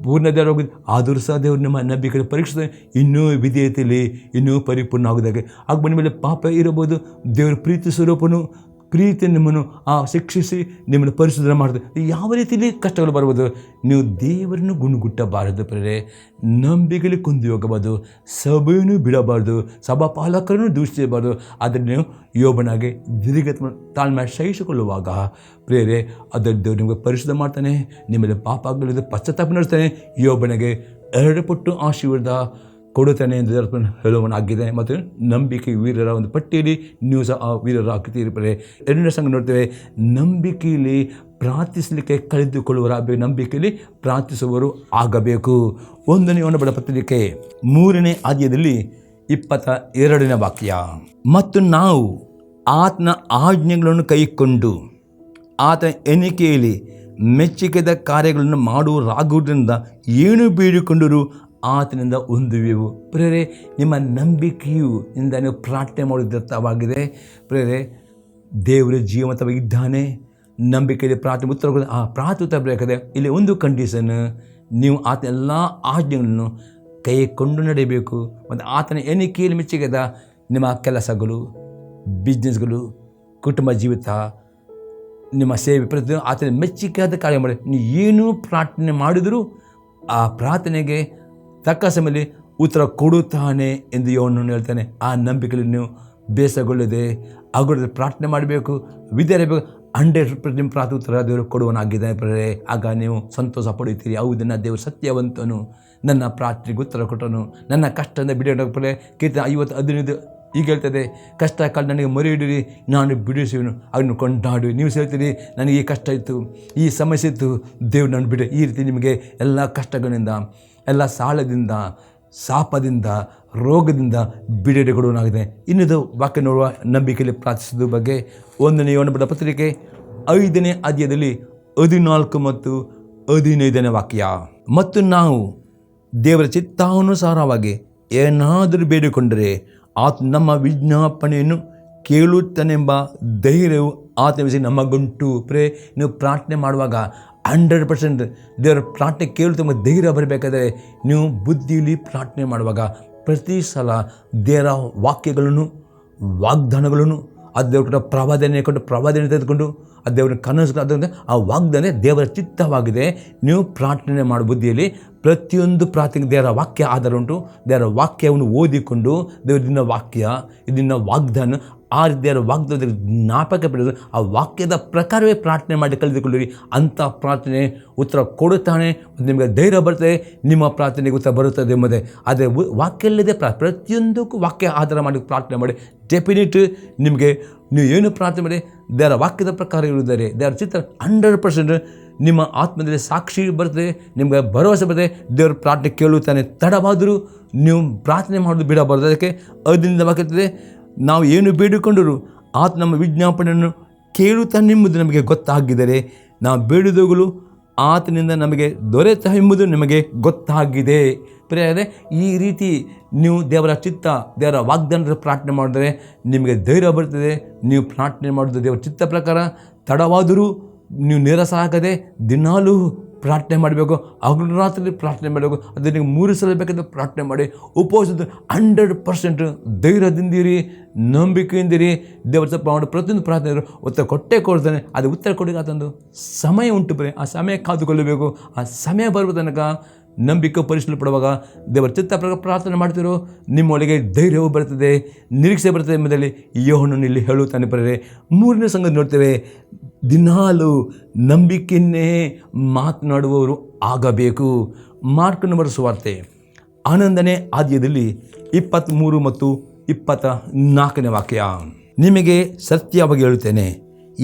ಪೂರ್ಣ ದೇವರು ಹೋಗಿದ್ದು, ಆದರೂ ಸಹ ದೇವರು ನಿಮ್ಮ ನಂಬಿಕೆ ಪರೀಕ್ಷಿಸ್ತಾರೆ. ಇನ್ನೂ ವಿಧೇಯತೆಯಲ್ಲಿ ಇನ್ನೂ ಪರಿಪೂರ್ಣ ಆಗೋದಾಗೆ ಆಗ್ಬೋದು. ನಿಮ್ಮ ಮೇಲೆ ಪಾಪ ಇರಬಹುದು, ದೇವರು ಪ್ರೀತಿ ಸ್ವರೂಪನು, ಪ್ರೀತಿ ನಿಮ್ಮನ್ನು ಶಿಕ್ಷಿಸಿ ನಿಮ್ಮನ್ನು ಪರಿಶುದ್ಧ ಮಾಡ್ತಾರೆ. ಯಾವ ರೀತಿಯಲ್ಲಿ ಕಷ್ಟಗಳು ಬರ್ಬೋದು, ನೀವು ದೇವರನ್ನು ಗುಣಗುಟ್ಟಬಾರದು ಪ್ರೇರೆ, ನಂಬಿಕೆಯಲ್ಲಿ ಕುಂದಿ ಹೋಗಬಾರ್ದು, ಸಭೆಯನ್ನು ಬಿಡಬಾರ್ದು, ಸಭಾಪಾಲಕರನ್ನು ದೂಷಿಸಬಾರ್ದು. ಆದರೆ ನೀವು ಯೋಬನಾಗೆ ದೀರ್ಘ ತಾಳ್ಮೆ ಸಹಿಸಿಕೊಳ್ಳುವಾಗ ಪ್ರೇರೆ ಅದರ ದೇವರು ನಿಮಗೆ ಪರಿಶುದ್ಧ ಮಾಡ್ತಾನೆ, ನಿಮ್ಮಲ್ಲಿ ಪಾಪಗಳಿಂದ ಪಶ್ಚಾತ್ತಾಪ ನಡೆಸ್ತಾನೆ. ಯೋಬನಿಗೆ 2 ಪಟ್ಟು ಆಶೀರ್ವಾದ ಕೊಡುತ್ತಾನೆ ಎಂದು ಹೇಳುವನಾಗಿದೆ. ಮತ್ತು ನಂಬಿಕೆ ವೀರರ ಒಂದು ಪಟ್ಟಿಯಲ್ಲಿ ನೀವು ಸಹ ಆ ವೀರರ ಹಾಕುತ್ತೀರಿ. 2ನೇ ಸಂಘ ನೋಡ್ತೇವೆ, ನಂಬಿಕೆಯಲ್ಲಿ ಪ್ರಾರ್ಥಿಸಲಿಕ್ಕೆ ಕಳೆದುಕೊಳ್ಳುವರಾಗಬೇಕು, ನಂಬಿಕೆಯಲ್ಲಿ ಪ್ರಾರ್ಥಿಸುವವರು ಆಗಬೇಕು. 1ನೇ ಯೋಹನ ಪತ್ರಿಕೆ 3ನೇ ಅಧ್ಯಾಯದಲ್ಲಿ 22ನೇ ವಾಕ್ಯ, ಮತ್ತು ನಾವು ಆತನ ಆಜ್ಞೆಗಳನ್ನು ಕೈಕೊಂಡು ಆತನ ಎಣಿಕೆಯಲ್ಲಿ ಮೆಚ್ಚುಗೆದ ಕಾರ್ಯಗಳನ್ನು ಮಾಡುವರಾಗುವುದರಿಂದ ಏನು ಬೇಡಿಕೊಂಡರೂ ಆತನಿಂದ ಹೊಂದುವೆವು. ಪ್ರೇರೆ ನಿಮ್ಮ ನಂಬಿಕೆಯು ಇಂದ ನೀವು ಪ್ರಾರ್ಥನೆ ಮಾಡುವುದರ್ಥವಾಗಿದೆ. ಪ್ರೇರೆ ದೇವರು ಜೀವಂತವಾಗಿದ್ದಾನೆ, ನಂಬಿಕೆಯಲ್ಲಿ ಪ್ರಾರ್ಥನೆ ಉತ್ತರ ಕೊಡ, ಆ ಪ್ರಾರ್ಥನೆ ಉತ್ತರ ಬೇಕಾದರೆ ಇಲ್ಲಿ ಒಂದು ಕಂಡೀಷನ್, ನೀವು ಆತನ ಎಲ್ಲ ಆಜ್ಞೆಗಳನ್ನು ಕೈಕೊಂಡು ನಡೆಯಬೇಕು. ಮತ್ತು ಆತನ ಎಣಿಕೆಯಲ್ಲಿ ಮೆಚ್ಚುಗೆದ ನಿಮ್ಮ ಕೆಲಸಗಳು, ಬಿಸ್ನೆಸ್ಗಳು, ಕುಟುಂಬ ಜೀವಿತ, ನಿಮ್ಮ ಸೇವೆ ಪ್ರತಿಯೊಂದು ಆತನ ಮೆಚ್ಚುಗೆಯಾದ ಕಾರ್ಯ ಮಾಡಿ. ನೀವು ಏನೂ ಪ್ರಾರ್ಥನೆ ಮಾಡಿದರೂ ಆ ಪ್ರಾರ್ಥನೆಗೆ ತಕ್ಕ ಸಮಯದಲ್ಲಿ ಉತ್ತರ ಕೊಡುತ್ತಾನೆ ಎಂದು ಯೋಹನನು ಹೇಳ್ತಾನೆ. ಆ ನಂಬಿಕೆಯಲ್ಲಿ ನೀವು ಬೇಸಗೊಳ್ಳದೆ ಅಗುರದ ಪ್ರಾರ್ಥನೆ ಮಾಡಬೇಕು, ವಿದ್ಯಾರ್ಥಿ 100% ನಿಮ್ಮ ಪ್ರಾರ್ಥನೆ ಉತ್ತರ ದೇವರು ಕೊಡುವನಾಗಿದ್ದಾನೆ. ಆಗ ನೀವು ಸಂತೋಷ ಪಡೆಯುತ್ತೀರಿ. ಹೌದು, ನನ್ನ ದೇವರು ಸತ್ಯವಂತನು, ನನ್ನ ಪ್ರಾರ್ಥನೆಗೆ ಉತ್ತರ ಕೊಟ್ಟನು, ನನ್ನ ಕಷ್ಟದಿಂದ ಬಿಡುಗಡೆ. ಕೀರ್ತನೆ 50:15 ಈಗ ಹೇಳ್ತದೆ, ಕಷ್ಟ ಕಾಲ ನನಗೆ ಮೊರೆಯಿಡಿರಿ, ನಾನು ಬಿಡಿಸುವನು, ಅದನ್ನು ಕೊಂಡಾಡು. ನೀವು ಹೇಳ್ತೀರಿ, ನನಗೆ ಈ ಕಷ್ಟ ಇತ್ತು, ಈ ಸಮಸ್ಯೆ ಇತ್ತು, ದೇವ್ರು ನಾನು ಬಿಡಿ. ಈ ರೀತಿ ನಿಮಗೆ ಎಲ್ಲ ಕಷ್ಟಗಳಿಂದ, ಎಲ್ಲ ಸಾಲದಿಂದ, ಶಾಪದಿಂದ, ರೋಗದಿಂದ ಬಿಡುಗಡೆ ಕೊಡುವನಾಗಿದೆ. ಇನ್ನೊಂದು ವಾಕ್ಯ ನೋಡುವ, ನಂಬಿಕೆಯಲ್ಲಿ ಪ್ರಾರ್ಥಿಸೋದ್ರ ಬಗ್ಗೆ 1ನೇ ಯೋಹನ ಪತ್ರಿಕೆ 5ನೇ ಅಧ್ಯಾಯದಲ್ಲಿ 14 ಮತ್ತು 15ನೇ ವಾಕ್ಯ, ಮತ್ತು ನಾವು ದೇವರ ಚಿತ್ತಾನುಸಾರವಾಗಿ ಏನಾದರೂ ಬೇಡಿಕೊಂಡರೆ ಆತ ನಮ್ಮ ವಿಜ್ಞಾಪನೆಯನ್ನು ಕೇಳುತ್ತಾನೆಂಬ ಧೈರ್ಯವು ಆತನ ವಿಷಯ ನಮಗುಂಟು. ನೀವು ಪ್ರಾರ್ಥನೆ ಮಾಡುವಾಗ 100% ದೇವರ ಪ್ರಾರ್ಥನೆ ಕೇಳುತ್ತ ಧೈರ್ಯ ಬರಬೇಕಾದ್ರೆ ನೀವು ಬುದ್ಧಿಯಲ್ಲಿ ಪ್ರಾರ್ಥನೆ ಮಾಡುವಾಗ ಪ್ರತಿ ಸಲ ದೇವರ ವಾಕ್ಯಗಳನ್ನು, ವಾಗ್ದಾನಗಳನ್ನು, ಅದು ದೇವರ ಪ್ರವಾದನೆ ಕೊಟ್ಟು ಪ್ರವಾದನೆ ತೆಗೆದುಕೊಂಡು ಆ ದೇವರ ಕನಸು, ಅದರಿಂದ ಆ ವಾಗ್ದಾನ ದೇವರ ಚಿತ್ತವಾಗಿದೆ. ನೀವು ಪ್ರಾರ್ಥನೆ ಮಾಡೋ ಬುದ್ಧಿಯಲ್ಲಿ ಪ್ರತಿಯೊಂದು ಪ್ರಾರ್ಥನೆಗೆ ದೇವರ ವಾಕ್ಯ ಆಧಾರ ಉಂಟು. ದೇವರ ವಾಕ್ಯವನ್ನು ಓದಿಕೊಂಡು ದೇವರಿನ ವಾಕ್ಯ, ಇದನ್ನ ವಾಗ್ದಾನ, ಆ ದೇವರ ವಾಗ್ದಾನ ಜ್ಞಾಪಕ ಪಡೆದು ಆ ವಾಕ್ಯದ ಪ್ರಕಾರವೇ ಪ್ರಾರ್ಥನೆ ಮಾಡಿ ಕಲಿತುಕೊಳ್ಳಿರಿ. ಅಂಥ ಪ್ರಾರ್ಥನೆ ಉತ್ತರ ಕೊಡುತ್ತಾನೆ. ನಿಮಗೆ ಧೈರ್ಯ ಬರ್ತದೆ, ನಿಮ್ಮ ಪ್ರಾರ್ಥನೆಗೆ ಉತ್ತರ ಬರುತ್ತದೆ ಎಂಬುದೇ. ಆದರೆ ವಾಕ್ಯಲ್ಲದೆ ಪ್ರತಿಯೊಂದಕ್ಕೂ ವಾಕ್ಯ ಆಧಾರ ಮಾಡಿ ಪ್ರಾರ್ಥನೆ ಮಾಡಿ. ಡೆಫಿನೆಟ್ ನಿಮಗೆ ನೀವು ಏನು ಪ್ರಾರ್ಥನೆ ಮಾಡಿ ದೇವರ ವಾಕ್ಯದ ಪ್ರಕಾರ ಇರುತ್ತಾರೆ, ದೇವರ ಚಿತ್ರ 100% ನಿಮ್ಮ ಆತ್ಮದಲ್ಲಿ ಸಾಕ್ಷಿ ಬರ್ತದೆ, ನಿಮಗೆ ಭರವಸೆ ಬರ್ತದೆ. ದೇವರ ಪ್ರಾರ್ಥನೆ ಕೇಳುತ್ತಾನೆ. ತಡವಾದರೂ ನೀವು ಪ್ರಾರ್ಥನೆ ಮಾಡೋದು ಬಿಡಬಾರ್ದು. ಅದಕ್ಕೆ 15ನೇ ವಾಕ್ಯ, ನಾವು ಏನು ಬೇಡಿಕೊಂಡರೂ ಆತ ನಮ್ಮ ವಿಜ್ಞಾಪನೆಯನ್ನು ಕೇಳುತ್ತಾನೆ ಎಂಬುದು ನಮಗೆ ಗೊತ್ತಾಗಿದ್ದರೆ ನಾವು ಬೇಡಿದವುಗಳು ಆತನಿಂದ ನಮಗೆ ದೊರೆತ ಎಂಬುದು ನಮಗೆ ಗೊತ್ತಾಗಿದೆ. ಪ್ರಿಯರೇ, ಈ ರೀತಿ ನೀವು ದೇವರ ಚಿತ್ತ, ದೇವರ ವಾಗ್ದಾನದ ಪ್ರಾರ್ಥನೆ ಮಾಡಿದರೆ ನಿಮಗೆ ಧೈರ್ಯ ಬರ್ತದೆ. ನೀವು ಪ್ರಾರ್ಥನೆ ಮಾಡೋದು ದೇವರ ಚಿತ್ತ ಪ್ರಕಾರ. ತಡವಾದರೂ ನೀವು ನಿರಾಸ ಆಗದೆ ದಿನಾಲೂ ಪ್ರಾರ್ಥನೆ ಮಾಡಬೇಕು. ಹಗಲು ರಾತ್ರಿ ಪ್ರಾರ್ಥನೆ ಮಾಡಬೇಕು. ಅದು ನೀವು 3 ಸಲ ಬೇಕಾದ್ರೆ ಪ್ರಾರ್ಥನೆ ಮಾಡಿ. ಉಪವಾಸದ 100% ಧೈರ್ಯದಿಂದಿರಿ, ನಂಬಿಕೆಯಿಂದಿರಿ. ದೇವರ ತಪ್ಪ ಮಾಡೋ ಪ್ರತಿಯೊಂದು ಪ್ರಾರ್ಥನೆ ಉತ್ತರ ಕೊಟ್ಟೇ ಕೊಡ್ತಾನೆ. ಅದು ಉತ್ತರ ಕೊಡೋಕೆ ಆತಂದು ಸಮಯ ಉಂಟು. ಆ ಸಮಯ ಕಾದುಕೊಳ್ಳಬೇಕು. ಆ ಸಮಯ ಬರುವ ತನಕ ನಂಬಿಕೆ ಪರಿಶೀಲನೆ ಪಡುವಾಗ ದೇವರ ಚಿತ್ತ ಪ್ರಕಾರ ಪ್ರಾರ್ಥನೆ ಮಾಡ್ತಿರೋ ನಿಮ್ಮೊಳಗೆ ಧೈರ್ಯವು ಬರ್ತದೆ, ನಿರೀಕ್ಷೆ ಬರ್ತದೆ ಎಂಬುದರಲ್ಲಿ ಯೋಹನನು ಇಲ್ಲಿ ಹೇಳುತ್ತಾನೆ. ಬರರೆ 3ನೇ ಸಂಗತಿ ನೋಡ್ತೇವೆ, ದಿನಾಲು ನಂಬಿಕೆಯನ್ನೇ ಮಾತನಾಡುವವರು ಆಗಬೇಕು. ಮಾರ್ಕನ ಸುವಾರ್ತೆ 11ನೇ ಅಧ್ಯಾಯದಲ್ಲಿ 23 ಮತ್ತು 24ನೇ ವಾಕ್ಯ, ನಿಮಗೆ ಸತ್ಯವಾಗಿ ಹೇಳುತ್ತೇನೆ,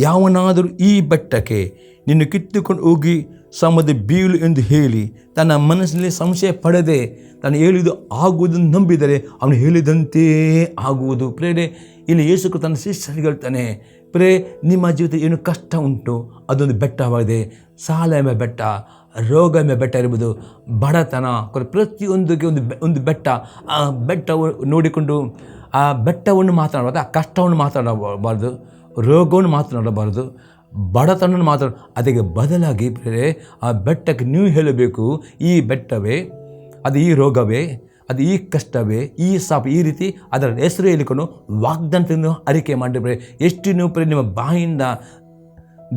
ಯಾವನಾದರೂ ಈ ಬೆಟ್ಟಕ್ಕೆ ನಿನ್ನ ಕಿತ್ತುಕೊಂಡು ಹೋಗಿ ಸಮುದ್ರ ಬೀಳು ಎಂದು ಹೇಳಿ ತನ್ನ ಮನಸ್ಸಿನಲ್ಲಿ ಸಂಶಯ ಪಡದೆ ತಾನು ಹೇಳಿದ್ದು ಆಗುವುದನ್ನು ನಂಬಿದರೆ ಅವನು ಹೇಳಿದಂತೆಯೇ ಆಗುವುದು. ಪ್ರೇರೆ ಇಲ್ಲಿ ಯೇಸು ತನ್ನ ಶಿಷ್ಯರಿಗೆ ಹೇಳ್ತಾನೆ, ನಿಮ್ಮ ಜೀವಿತ ಏನು ಕಷ್ಟ ಉಂಟು ಅದೊಂದು ಬೆಟ್ಟವಾಗಿದೆ. ಸಾಲ ಎಂಬ ಬೆಟ್ಟ, ರೋಗ ಎಂಬ ಬೆಟ್ಟ ಇರ್ಬೋದು, ಬಡತನ, ಪ್ರತಿಯೊಂದಕ್ಕೆ ಒಂದು ಬೆಟ್ಟ. ಆ ಬೆಟ್ಟವನ್ನು ನೋಡಿಕೊಂಡು ಆ ಬೆಟ್ಟವನ್ನು ಮಾತನಾಡಬಾರ್ದು, ಆ ಕಷ್ಟವನ್ನು ಮಾತನಾಡಬಾರ್ದು, ರೋಗವನ್ನು ಮಾತನಾಡಬಾರ್ದು, ಬಡತನವನ್ನು ಅದಕ್ಕೆ ಬದಲಾಗಿ ಆ ಬೆಟ್ಟಕ್ಕೆ ನೀವು ಹೇಳಬೇಕು, ಈ ಬೆಟ್ಟವೇ, ಅದು ಈ ರೋಗವೇ, ಅದು ಈ ಕಷ್ಟವೇ, ಈ ಸಾಪ, ಈ ರೀತಿ ಅದರ ಹೆಸರು ಹೇಳಿಕೊಂಡು ವಾಗ್ದಾನವನ್ನು ಅರಿಕೆ ಮಾಡಿದ್ರೆ ಎಷ್ಟು ನೀವು ನಿಮ್ಮ ಬಾಯಿಂದ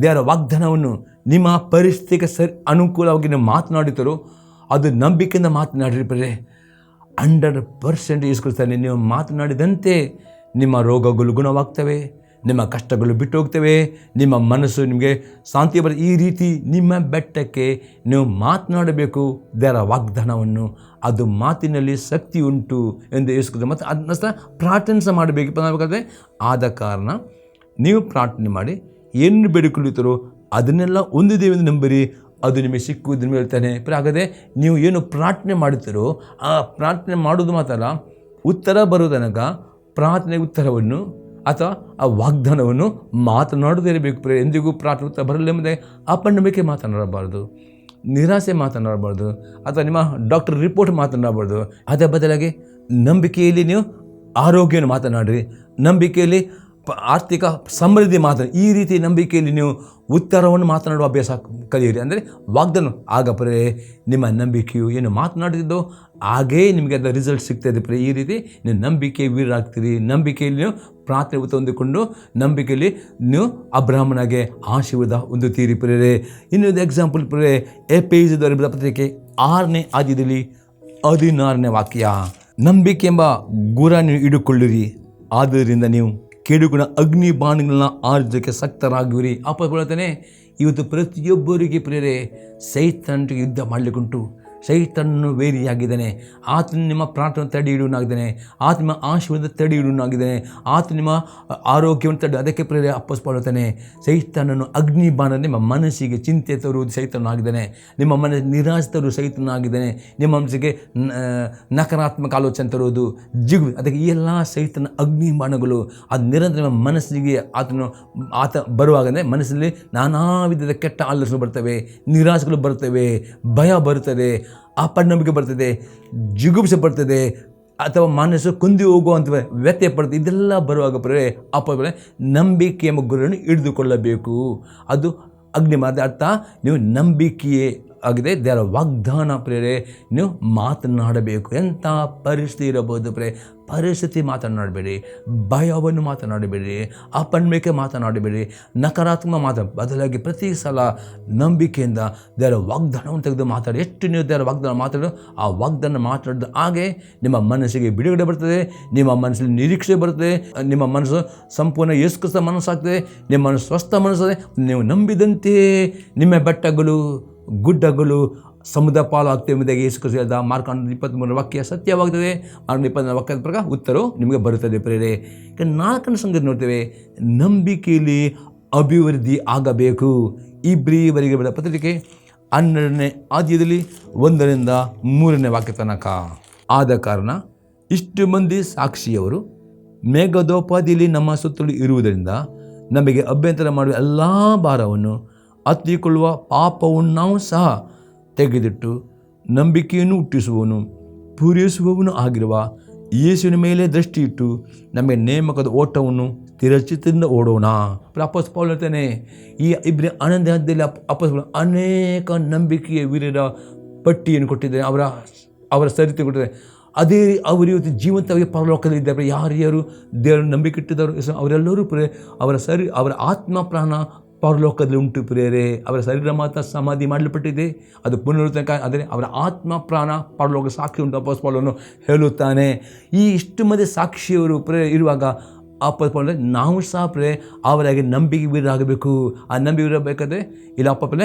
ದೇವರ ವಾಗ್ದಾನವನ್ನು ನಿಮ್ಮ ಪರಿಸ್ಥಿತಿಗೆ ಅನುಕೂಲವಾಗಿ ನೀವು ಮಾತನಾಡುತ್ತಾರೋ ಅದು ನಂಬಿಕೆಯಿಂದ ಮಾತನಾಡಿರ್ತಾರೆ 100% ಇಸ್ಕೊಳ್ತಾನೆ. ನೀವು ಮಾತನಾಡಿದಂತೆ ನಿಮ್ಮ ರೋಗಗಳು ಗುಣವಾಗ್ತವೆ, ನಿಮ್ಮ ಕಷ್ಟಗಳು ಬಿಟ್ಟು ಹೋಗ್ತವೆ, ನಿಮ್ಮ ಮನಸ್ಸು ನಿಮಗೆ ಶಾಂತಿ ಬರುತ್ತೆ. ಈ ರೀತಿ ನಿಮ್ಮ ಬೆಟ್ಟಕ್ಕೆ ನೀವು ಮಾತನಾಡಬೇಕು ದೇವರ ವಾಗ್ದಾನವನ್ನು. ಅದು ಮಾತಿನಲ್ಲಿ ಶಕ್ತಿ ಉಂಟು ಎಂದು ಇಸ್ಕೊಳ್ತಾರೆ. ಮತ್ತು ಅದನ್ನ ಸಹ ಪ್ರಾರ್ಥನೆ ಸಹ ಮಾಡಬೇಕಾದ್ರೆ ಆದ ಕಾರಣ ನೀವು ಪ್ರಾರ್ಥನೆ ಮಾಡಿ ಏನು ಬೇಡಿಕೊಳ್ಳುತ್ತೀರೋ ಅದನ್ನೆಲ್ಲ ಹೊಂದಿದ್ದೇವೆ ಎಂದು ನಂಬಿರಿ, ಅದು ನಿಮಗೆ ಸಿಕ್ಕುವುದನ್ನು ಹೇಳ್ತಾನೆ. ಹಾಗಾದರೆ ನೀವು ಏನು ಪ್ರಾರ್ಥನೆ ಮಾಡುತ್ತೀರೋ ಆ ಪ್ರಾರ್ಥನೆ ಮಾಡೋದು ಮಾತ್ರ ಉತ್ತರ ಬರೋ ತನಕ ಪ್ರಾರ್ಥನೆ ಉತ್ತರವನ್ನು ಅಥವಾ ಆ ವಾಗ್ದಾನವನ್ನು ಮಾತನಾಡದೇ ಇರಬೇಕು. ಎಂದಿಗೂ ಪ್ರಾರ್ಥನೆ ಉತ್ತರ ಬರಲ್ಲ ಎಂಬುದೇ ಅಪನಂಬಿಕೆ ಮಾತನಾಡಬಾರ್ದು, ನಿರಾಸೆ ಮಾತನಾಡಬಾರ್ದು, ಅಥವಾ ನಿಮ್ಮ ಡಾಕ್ಟರ್ ರಿಪೋರ್ಟ್ ಮಾತನಾಡಬಾರ್ದು. ಅದರ ಬದಲಾಗಿ ನಂಬಿಕೆಯಲ್ಲಿ ನೀವು ಆರೋಗ್ಯವನ್ನು ಮಾತನಾಡಿರಿ, ನಂಬಿಕೆಯಲ್ಲಿ ಆರ್ಥಿಕ ಸಮೃದ್ಧಿ ಮಾತನಾಡಿ. ಈ ರೀತಿ ನಂಬಿಕೆಯಲ್ಲಿ ನೀವು ಉತ್ತರವನ್ನು ಮಾತನಾಡುವ ಅಭ್ಯಾಸ ಕಲಿಯಿರಿ. ಅಂದರೆ ವಾಗ್ದಾನ ಆಗ ನಿಮ್ಮ ನಂಬಿಕೆಯು ಏನು ಮಾತನಾಡಿದ್ದೋ ಹಾಗೇ ನಿಮಗೆ ಅದರ ರಿಸಲ್ಟ್ ಸಿಗ್ತದೆ. ಈ ರೀತಿ ನೀವು ನಂಬಿಕೆ ವೀರಾಗ್ತೀರಿ. ನಂಬಿಕೆಯಲ್ಲಿ ನೀವು ಪ್ರಾರ್ಥನೆ ಉತ್ತರ ಹೊಂದಿಕೊಂಡು ನಂಬಿಕೆಯಲ್ಲಿ ನೀವು ಅಬ್ರಾಹ್ಮನಾಗೆ ಆಶೀರ್ವಾದ ಹೊಂದುತ್ತೀರಿ. ಇನ್ನೊಂದು ಎಕ್ಸಾಂಪಲ್ ಎಫೆಸದವರ ಬರೆದ ಪತ್ರಿಕೆ 6ನೇ ಅಧ್ಯಾಯದಲ್ಲಿ 16ನೇ ವಾಕ್ಯ, ನಂಬಿಕೆ ಎಂಬ ಗುರ ನೀವು ಹಿಡಿದುಕೊಳ್ಳಿರಿ, ಆದ್ದರಿಂದ ನೀವು ಕೆಡುಗುಣ ಅಗ್ನಿ ಬಾಣಗಳನ್ನ ಆರ್ಜಕ್ಕೆ ಸಕ್ತರಾಗುವಿರಿ. ಅಪ್ಪಳ್ತಾನೆ ಇವತ್ತು ಪ್ರತಿಯೊಬ್ಬರಿಗೆ ಸೈತಾನಿಗೆ ಯುದ್ಧ ಮಾಡಲಿಕ್ಕುಂಟು. ಸೈತಾನನು ವೇರಿಯಾಗಿದ್ದಾನೆ. ಆತನು ನಿಮ್ಮ ಪ್ರಾರ್ಥನೆ ತಡೆ ಹಿಡಿಯುವನಾಗಿದ್ದಾನೆ, ಆತ ನಿಮ್ಮ ಆಶೀರ್ವಾದ ತಡೆ ಹಿಡಿಯುವನಾಗಿದ್ದಾನೆ, ಆತ ನಿಮ್ಮ ಆರೋಗ್ಯವನ್ನು ತಡೆ. ಅದಕ್ಕೆ ಅಪ್ಪಸ್ಪಾಡುತ್ತಾನೆ ಸೈತಾನನು ಅಗ್ನಿ ಬಾಣ ನಿಮ್ಮ ಮನಸ್ಸಿಗೆ ಚಿಂತೆ ತರುವುದು ಸೈತಾನಾಗಿದ್ದಾನೆ, ನಿಮ್ಮ ಮನಸ್ಸಿಗೆ ನಿರಾಶೆ ತರುವುದು ಸೈತಾನಾಗಿದ್ದಾನೆ, ನಿಮ್ಮ ಮನಸ್ಸಿಗೆ ನಕಾರಾತ್ಮಕ ಆಲೋಚನೆ ತರುವುದು ಜಿಗು. ಅದಕ್ಕೆ ಈ ಎಲ್ಲ ಸೈತಾನ ಅಗ್ನಿ ಬಾಣಗಳು ಅದು ನಿರಂತರ ನಿಮ್ಮ ಮನಸ್ಸಿಗೆ ಆತ ಬರುವಾಗಲೇ ಮನಸ್ಸಲ್ಲಿ ನಾನಾ ವಿಧದ ಕೆಟ್ಟ ಆಲೋಚನೆ ಬರ್ತವೆ, ನಿರಾಶೆಗಳು ಬರ್ತವೆ, ಭಯ ಬರುತ್ತದೆ, ಅಪನಂಬಿಕೆ ಬರ್ತದೆ, ಜಿಗುಪ್ಸೆ ಬರ್ತದೆ, ಅಥವಾ ಮನಸ್ಸು ಕುಂದಿ ಹೋಗುವಂಥ ವ್ಯತ್ಯಯ ಪಡ್ತದೆ. ಇದೆಲ್ಲ ಬರುವಾಗ ನಂಬಿಕೆ ಎಂಬ ಗುರಿಯನ್ನು ಹಿಡಿದುಕೊಳ್ಳಬೇಕು. ಅದು ಅಗ್ನಿ ಮಾತ್ರ ಅರ್ಥ ನೀವು ನಂಬಿಕೆಯೇ ಆಗಿದೆ. ದೇವರ ವಾಗ್ದಾನ ನೀವು ಮಾತನಾಡಬೇಕು. ಎಂಥ ಪರಿಸ್ಥಿತಿ ಇರಬಹುದು ಪರಿಸ್ಥಿತಿ ಮಾತನಾಡಬೇಡಿ, ಭಯವನ್ನು ಮಾತನಾಡಬೇಡಿ, ಅಪನಂಬಿಕೆ ಮಾತನಾಡಬೇಡಿ, ನಕಾರಾತ್ಮಕ ಬದಲಾಗಿ ಪ್ರತಿ ಸಲ ನಂಬಿಕೆಯಿಂದ ದೇವರ ವಾಗ್ದಾನವನ್ನು ತೆಗೆದು ಮಾತಾಡಿ. ಎಷ್ಟು ನೀವು ದೇವರ ವಾಗ್ದಾನ ಮಾತಾಡೋ ಆ ವಾಗ್ದಾನ ಮಾತಾಡಿದ ಹಾಗೆ ನಿಮ್ಮ ಮನಸ್ಸಿಗೆ ಬಿಡುಗಡೆ ಬರ್ತದೆ, ನಿಮ್ಮ ಮನಸ್ಸಲ್ಲಿ ನಿರೀಕ್ಷೆ ಬರ್ತದೆ, ನಿಮ್ಮ ಮನಸ್ಸು ಸಂಪೂರ್ಣ ಯೇಸು ಕ್ರಿಸ್ತ ಮನಸ್ಸಾಗ್ತದೆ, ನಿಮ್ಮ ಮನಸ್ಸು ಸ್ವಸ್ಥ ಮನಸ್ಸಾದೆ. ನೀವು ನಂಬಿದಂತೆಯೇ ನಿಮ್ಮ ಬೆಟ್ಟಗಳು ಗುಡ್ಡಗಳು ಸಮುದ್ರ ಪಾಲು ಆಗ್ತವೆ ಎಂಬುದಾಗಿ ಯೇಸು ಕ್ರಿಸ್ತ ಹೇಳಿದ. ಮಾರ್ಕ 23 ವಾಕ್ಯ ಸತ್ಯವಾಗ್ತದೆ. ಮಾರ್ಕ 24 ವಾಕ್ಯದ ಪ್ರಕಾರ ಉತ್ತರವು ನಿಮಗೆ ಬರುತ್ತದೆ. ಈಗ 4ನೇ ಸಂಗತಿ ನೋಡ್ತೇವೆ, ನಂಬಿಕೆಯಲ್ಲಿ ಅಭಿವೃದ್ಧಿ ಆಗಬೇಕು. ಇಬ್ರಿಯವರಿಗೆ ಬರೆದ ಪತ್ರಿಕೆ 12ನೇ ಅಧ್ಯಾಯದಲ್ಲಿ 1ರಿಂದ 3ನೇ ವಾಕ್ಯ ತನಕ. ಆದ ಕಾರಣ ಇಷ್ಟು ಮಂದಿ ಸಾಕ್ಷಿಯವರು ಮೇಘದೋಪಾದಿಯಲ್ಲಿ ನಮ್ಮ ಸುತ್ತಲೂ ಇರುವುದರಿಂದ ನಮಗೆ ಅಭ್ಯಂತರ ಮಾಡುವ ಎಲ್ಲ ಭಾರವನ್ನು ಹತ್ತಿಕೊಳ್ಳುವ ಪಾಪವನ್ನು ನಾವು ಸಹ ತೆಗೆದಿಟ್ಟು ನಂಬಿಕೆಯನ್ನು ಹುಟ್ಟಿಸುವವನು ಪೂರೈಸುವವನು ಆಗಿರುವ ಯೇಸುವಿನ ಮೇಲೆ ದೃಷ್ಟಿ ಇಟ್ಟು ನಮಗೆ ನೇಮಕದ ಓಟವನ್ನು ಸ್ಥಿರಚಿತ್ತದಿಂದ ಓಡೋಣ. ಅಪೊಸ್ತಲ ಪೌಲನು ಹೇಳ್ತಾನೆ, ಈ ಇಬ್ರಿ 11ನೇ ಅಧ್ಯಾಯದಲ್ಲಿ ಅಪೊಸ್ತಲ ಅನೇಕ ನಂಬಿಕೆಯ ವೀರರ ಪಟ್ಟಿಯನ್ನು ಕೊಟ್ಟಿದ್ದಾರೆ, ಅವರ ಸರಿತೆ ಕೊಟ್ಟಿದ್ದಾರೆ. ಅದೇ ಅವರು ಇವತ್ತು ಜೀವಂತವಾಗಿ ಪರಲೋಕದಲ್ಲಿದ್ದಾರೆ. ಯಾರ್ಯಾರು ದೇವರ ನಂಬಿಕೆ ಇಟ್ಟಿದ್ದಾರೆ ಅವರೆಲ್ಲರೂ ಅವರ ಆತ್ಮ ಪ್ರಾಣ ಪರಲೋಕದಲ್ಲಿ ಉಂಟು. ಅವರ ಶರೀರ ಮಾತ್ರ ಸಮಾಧಿ ಮಾಡಲ್ಪಟ್ಟಿದೆ, ಅದು ಪುನರುತ್ಥಾನ. ಆದರೆ ಅವರ ಆತ್ಮ ಪ್ರಾಣ ಪರಲೋಕ ಸಾಕ್ಷಿ ಉಂಟು. ಅಪೊಸ್ತಲ ಪೌಲನು ಹೇಳುತ್ತಾನೆ. ಈ ಇಷ್ಟು ಮಂದಿ ಸಾಕ್ಷಿಯವರು ಇರುವಾಗ ಅಪೊಸ್ತಲ ಪೌಲನು ನಾವು ಸಹ ಅವರಾಗಿ ನಂಬಿಕೆ ವೀರರಾಗಬೇಕು. ಆ ನಂಬಿಕೆ ಇರಬೇಕಾದ್ರೆ ಇಲ್ಲ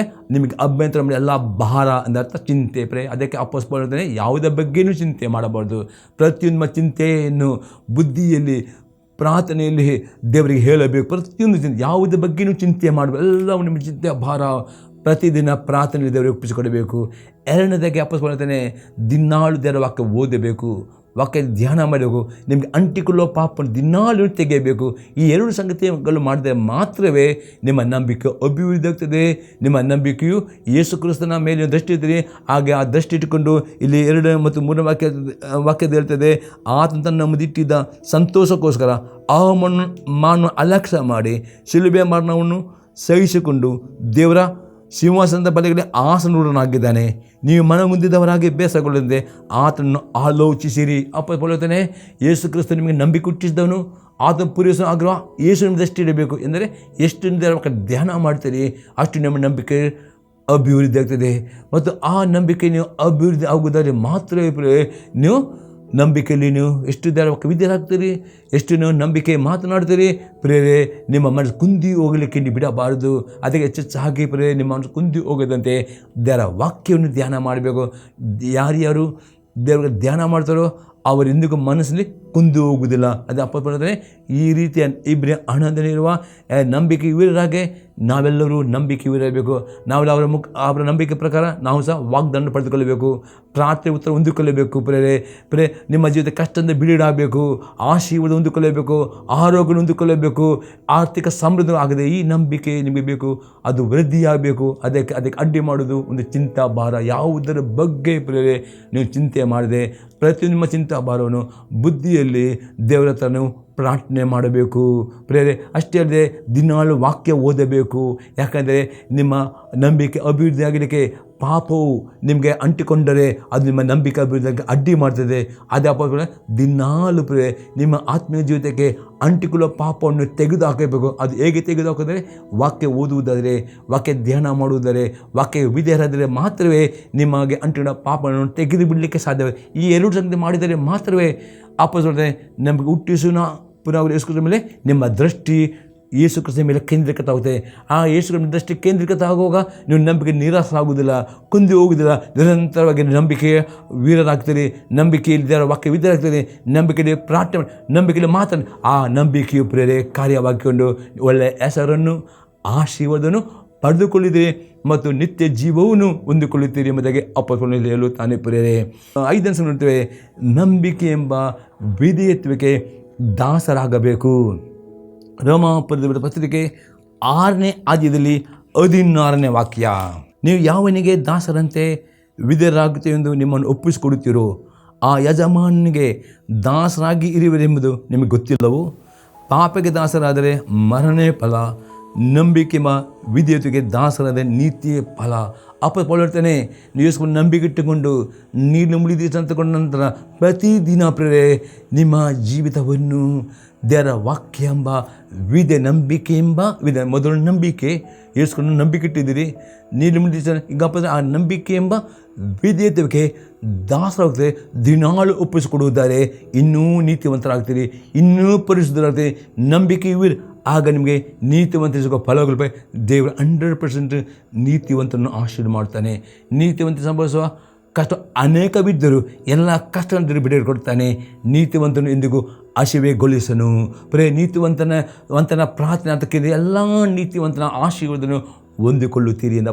ನಿಮಗೆ ಅಭ್ಯಂತರ ಮಾಡಿ ಎಲ್ಲ ಭಾರ ಅಂದರ್ಥ ಚಿಂತೆ ಅದಕ್ಕೆ ಅಪೊಸ್ತಲ ಪೌಲನು ಹೇಳ್ತಾನೆ, ಯಾವುದೇ ಬಗ್ಗೆಯೂ ಚಿಂತೆ ಮಾಡಬಾರ್ದು. ಪ್ರತಿಯೊಂದು ಚಿಂತೆಯನ್ನು ಬುದ್ಧಿಯಲ್ಲಿ ಪ್ರಾರ್ಥನೆಯಲ್ಲಿ ದೇವರಿಗೆ ಹೇಳಬೇಕು. ಪ್ರತಿಯೊಂದು ಚಿಂತೆ, ಯಾವುದ್ರ ಬಗ್ಗೆಯೂ ಚಿಂತೆ ಮಾಡಬೇಕು, ಎಲ್ಲವೂ ನಿಮ್ಮ ಚಿಂತೆ ಭಾರ ಪ್ರತಿದಿನ ಪ್ರಾರ್ಥನೆಯಲ್ಲಿ ದೇವರಿಗೆ ಒಪ್ಪಿಸಿಕೊಡಬೇಕು. ಎರಡನೇದಾಗಿ ಅಪ್ಪಸ್ಕೊಳ್ತಾನೆ, ದಿನಾಳು ದೇವರ ವಾಕ್ಯ ಓದಬೇಕು, ವಾಕ್ಯ ಧ್ಯಾನ ಮಾಡಬೇಕು, ನಿಮಗೆ ಅಂಟಿಕೊಳ್ಳೋ ಪಾಪವನ್ನು ದಿನಾಳು ತೆಗೆಯಬೇಕು. ಈ ಎರಡು ಸಂಗತಿಗಳು ಮಾಡಿದರೆ ಮಾತ್ರವೇ ನಿಮ್ಮ ನಂಬಿಕೆ ಅಭಿವೃದ್ಧಿ ಆಗ್ತದೆ. ನಿಮ್ಮ ನಂಬಿಕೆಯು ಯೇಸು ಕ್ರಿಸ್ತನ ಮೇಲೆ ದೃಷ್ಟಿ ಇರ್ತದೆ. ಹಾಗೆ ಆ ದೃಷ್ಟಿ ಇಟ್ಟುಕೊಂಡು ಇಲ್ಲಿ 2 ಮತ್ತು 3 ವಾಕ್ಯದ ಹೇಳ್ತದೆ, ಆತನು ತನ್ನ ಮುಂದಿಟ್ಟಿದ್ದ ಸಂತೋಷಕ್ಕೋಸ್ಕರ ಮಾನವ ಅಲಕ್ಷ್ಯ ಮಾಡಿ ಶಿಲುಬೆ ಮರಣವನ್ನು ಸಹಿಸಿಕೊಂಡು ದೇವರ ಸಿಂಹಾಸನದ ಬಲಗಡೆ ಆಸನೂಢನಾಗಿದ್ದಾನೆ. ನೀವು ಮನಗುಂದಿದವರಾಗಿ ಬೇಸರಗೊಳ್ಳದೆ ಆತನನ್ನು ಆಲೋಚಿಸಿರಿ. ಹೇಳುತ್ತಾನೆ, ಯೇಸು ಕ್ರಿಸ್ತ ನಿಮಗೆ ನಂಬಿಕೆ ಹುಟ್ಟಿಸಿದವನು, ಆತನ ಪೂರೈಸೋ ಆಗ್ರಹ ಯೇಸು ನಿಮ್ಮ ದೃಷ್ಟಿ ಇಡಬೇಕು. ಎಂದರೆ ಎಷ್ಟು ಧ್ಯಾನ ಮಾಡ್ತೀರಿ ಅಷ್ಟು ನಿಮ್ಮ ನಂಬಿಕೆ ಅಭಿವೃದ್ಧಿ ಆಗ್ತದೆ. ಮತ್ತು ಆ ನಂಬಿಕೆ ನೀವು ಅಭಿವೃದ್ಧಿ ಆಗುವುದಾದರೆ ಮಾತ್ರವೇ ನೀವು ನಂಬಿಕೆಯಲ್ಲಿ ನೀವು ಎಷ್ಟು ವಿದ್ಯರಾಗ್ತೀರಿ, ಎಷ್ಟು ನೀವು ನಂಬಿಕೆ ಮಾತನಾಡ್ತೀರಿ ಪ್ರೇರೆ. ನಿಮ್ಮ ಮನಸ್ಸು ಕುಂದಿ ಹೋಗಲಿಕ್ಕೆ ನೀವು ಬಿಡಬಾರದು. ಅದಕ್ಕೆ ಹೆಚ್ಚಾಗಿ ಪ್ರೇರೆ ನಿಮ್ಮ ಮನಸ್ಸು ಕುಂದಿ ಹೋಗದಂತೆ ದೇವರ ವಾಕ್ಯವನ್ನು ಧ್ಯಾನ ಮಾಡಬೇಕು. ಯಾರ್ಯಾರು ದೇವರ ಧ್ಯಾನ ಮಾಡ್ತಾರೋ ಅವರೆಂದಿಗೂ ಮನಸ್ಸಲ್ಲಿ ಕುಂದು ಹೋಗುವುದಿಲ್ಲ. ಅದು ಹೇಳ್ತಾರೆ, ಈ ರೀತಿಯ ಇಬ್ಬರೇ ಹಣದಲ್ಲಿರುವ ನಂಬಿಕೆ ಇವರಾಗೆ ನಾವೆಲ್ಲರೂ ನಂಬಿಕೆ ಇರಬೇಕು. ನಾವೆಲ್ಲ ಅವರ ನಂಬಿಕೆ ಪ್ರಕಾರ ನಾವು ಸಹ ವಾಗ್ದಾನ ಪಡೆದುಕೊಳ್ಳಬೇಕು, ಪ್ರಾರ್ಥನೆ ಉತ್ತರ ಹೊಂದಿಕೊಳ್ಳಬೇಕು. ಪ್ರೇರೆ ನಿಮ್ಮ ಜೀವಿತ ಕಷ್ಟದಿಂದ ಬಿಡುಗಡೆಯಾಗಬೇಕು, ಆಶೀರ್ವಾದ ಹೊಂದಿಕೊಳ್ಳಬೇಕು, ಆರೋಗ್ಯ ಹೊಂದಿಕೊಳ್ಳಬೇಕು, ಆರ್ಥಿಕ ಸಮೃದ್ಧಿ ಆಗದೆ ಈ ನಂಬಿಕೆ ನಿಮಗೆ ಬೇಕು. ಅದು ವೃದ್ಧಿಯಾಗಬೇಕು. ಅದಕ್ಕೆ ಅಡ್ಡಿ ಮಾಡೋದು ಒಂದು ಚಿಂತಾ ಭಾರ. ಯಾವುದರ ಬಗ್ಗೆ ಪ್ರೇರೆ ನೀವು ಚಿಂತೆ ಮಾಡದೆ ಪ್ರತಿಯೊಂದು ನಿಮ್ಮ ಚಿಂತಾ ಭಾರವನ್ನು ಬುದ್ಧಿಯಲ್ಲಿ ದೇವರ ಹತ್ರ ನೀವು ಪ್ರಾರ್ಥನೆ ಮಾಡಬೇಕು ಪ್ರೇರೆ. ಅಷ್ಟೇ ಅಲ್ಲದೆ ದಿನಾಳು ವಾಕ್ಯ ಓದಬೇಕು. ಯಾಕಂದರೆ ನಿಮ್ಮ ನಂಬಿಕೆ ಅಭಿವೃದ್ಧಿ ಆಗಲಿಕ್ಕೆ ಪಾಪವು ನಿಮಗೆ ಅಂಟಿಕೊಂಡರೆ ಅದು ನಿಮ್ಮ ನಂಬಿಕೆ ಅಭಿವೃದ್ಧಿಗೆ ಅಡ್ಡಿ ಮಾಡ್ತದೆ. ಅದೇ ಅಪ್ಪ ದಿನಾಳು ಪ್ರೇರೆ ನಿಮ್ಮ ಆತ್ಮೀಯ ಜೀವಿತಕ್ಕೆ ಅಂಟಿಕೊಳ್ಳೋ ಪಾಪವನ್ನು ತೆಗೆದು ಹಾಕಬೇಕು. ಅದು ಹೇಗೆ ತೆಗೆದು ಹಾಕಿದರೆ, ವಾಕ್ಯ ಓದುವುದಾದರೆ, ವಾಕ್ಯ ಧ್ಯಾನ ಮಾಡುವುದಾದರೆ, ವಾಕ್ಯ ವಿಧೇಯರಾದರೆ ಮಾತ್ರವೇ ನಿಮಗೆ ಅಂಟಿಕೊಳ್ಳೋ ಪಾಪವನ್ನು ತೆಗೆದು ಬಿಡಲಿಕ್ಕೆ ಸಾಧ್ಯವೇ. ಈ ಎರಡು ಸಂಗತಿ ಮಾಡಿದರೆ ಮಾತ್ರವೇ ಅಪ್ಪಸ್ವರತೆ ನಮಗೆ ಹುಟ್ಟಿಸುವ ಪುನಃ ಯೇಸು ಕ್ರಿಸ್ತನ ಮೇಲೆ ನಿಮ್ಮ ದೃಷ್ಟಿ ಯೇಸು ಕ್ರಿಸ್ತನ ಮೇಲೆ ಕೇಂದ್ರೀಕೃತ ಆಗುತ್ತೆ. ಆ ಯೇಸು ಕ್ರಿಸ್ತನ ದೃಷ್ಟಿ ಕೇಂದ್ರೀಕೃತ ಆಗುವಾಗ ನೀವು ನಂಬಿಕೆ ನಿರಾಸ ಆಗುವುದಿಲ್ಲ, ಕುಂದಿ ಹೋಗುವುದಿಲ್ಲ. ನಿರಂತರವಾಗಿ ನಂಬಿಕೆಯ ವೀರರಾಗ್ತೀರಿ, ನಂಬಿಕೆಯಲ್ಲಿ ದೇವರ ವಾಕ್ಯ ವಿದ್ಯರಾಗ್ತೀರಿ, ನಂಬಿಕೆಯಲ್ಲಿ ಪ್ರಾರ್ಥನೆ, ನಂಬಿಕೆಯಲ್ಲಿ ಮಾತನ್ನು ಆ ನಂಬಿಕೆಯು ಪ್ರೇರೆ ಕಾರ್ಯವಾಗಿಕೊಂಡು ಒಳ್ಳೆಯ ಹೆಸರನ್ನು ಆಶೀರ್ವಾದವನ್ನು ಪಡೆದುಕೊಳ್ಳಿದ್ದೀರಿ ಮತ್ತು ನಿತ್ಯ ಜೀವವನ್ನು ಹೊಂದಿಕೊಳ್ಳುತ್ತೀರಿ ಎಂಬುದಾಗಿ ಅಪ್ಪಸ್ವರನಲ್ಲಿ ಹೇಳುತ್ತಾನೆ ಪ್ರೇರೆ. 5ನೇ ನೋಡ್ತೇವೆ, ನಂಬಿಕೆ ಎಂಬ ವಿಧೇಯತ್ವಕ್ಕೆ ದಾಸರಾಗಬೇಕು. ರೋಮಾಪುರದ ಪತ್ರಿಕೆ 6ನೇ ಅಧ್ಯಾಯದಲ್ಲಿ 16ನೇ ವಾಕ್ಯ, ನೀವು ಯಾವನಿಗೆ ದಾಸರಂತೆ ವಿಧೇಯರಾಗುತ್ತೇವೆ ಎಂದು ನಿಮ್ಮನ್ನು ಒಪ್ಪಿಸಿಕೊಡುತ್ತೀರೋ ಆ ಯಜಮಾನನಿಗೆ ದಾಸರಾಗಿ ಇರುವರೆಂಬುದು ನಿಮಗೆ ಗೊತ್ತಿಲ್ಲವೋ? ಪಾಪಕ್ಕೆ ದಾಸರಾದರೆ ಮರಣೇ ಫಲ, ನಂಬಿಕೆ ವಿಧೇಯತೆಗೆ ದಾಸರಾದ ನೀತಿಯ ಫಲ. ಹೇಳ್ತಾನೆ, ನೀವು ನಂಬಿಕೆ ಇಟ್ಟುಕೊಂಡು ನೀರು ಮುಳಿದ ತಗೊಂಡ ನಂತರ ಪ್ರತಿದಿನ ಪ್ರೇರೆ ನಿಮ್ಮ ಜೀವಿತವನ್ನು ದೇವರ ವಾಕ್ಯ ಎಂಬ ನಂಬಿಕೆ ಎಂಬ ಮೊದಲು ನಂಬಿಕೆ ಏರ್ಸ್ಕೊಂಡು ನಂಬಿಕೆ ಇಟ್ಟಿದ್ದೀರಿ, ನೀರು ಮುಳಿದ ಈಗ ಆ ನಂಬಿಕೆ ಎಂಬ ವಿಧೇಯತೆಗೆ ದಾಸರಾಗ್ತದೆ. ದಿನಾಳು ಒಪ್ಪಿಸಿಕೊಡುವುದಾದರೆ ಇನ್ನೂ ನೀತಿವಂತರಾಗ್ತೀರಿ, ಇನ್ನೂ ಪರಿಶುದ್ಧರಾಗ್ತೀರಿ. ನಂಬಿಕೆ ಇವರು ಆಗ ನಿಮಗೆ ನೀತಿವಂತ ಸಿಗೋ ಫಲಗಳು ದೇವರು 100% ನೀತಿವಂತನನ್ನು ಆಶೀರ್ವಾದ ಮಾಡ್ತಾನೆ. ನೀತಿವಂತ ಸಂಭವಿಸುವ ಕಷ್ಟ ಅನೇಕ ಬಿದ್ದರು ಎಲ್ಲ ಕಷ್ಟವನ್ನು ಬಿಡುಗಡೆ ಕೊಡ್ತಾನೆ. ನೀತಿವಂತನು ಎಂದಿಗೂ ಹಸಿವೆಗೊಳಿಸನು. ನೀತಿವಂತನ ಪ್ರಾರ್ಥನೆ ಅಂತಕ್ಕೆ ಎಲ್ಲ ನೀತಿವಂತನ ಆಶೀರ್ವಾದನು ಹೊಂದಿಕೊಳ್ಳುತ್ತೀರಿ ಎಂದು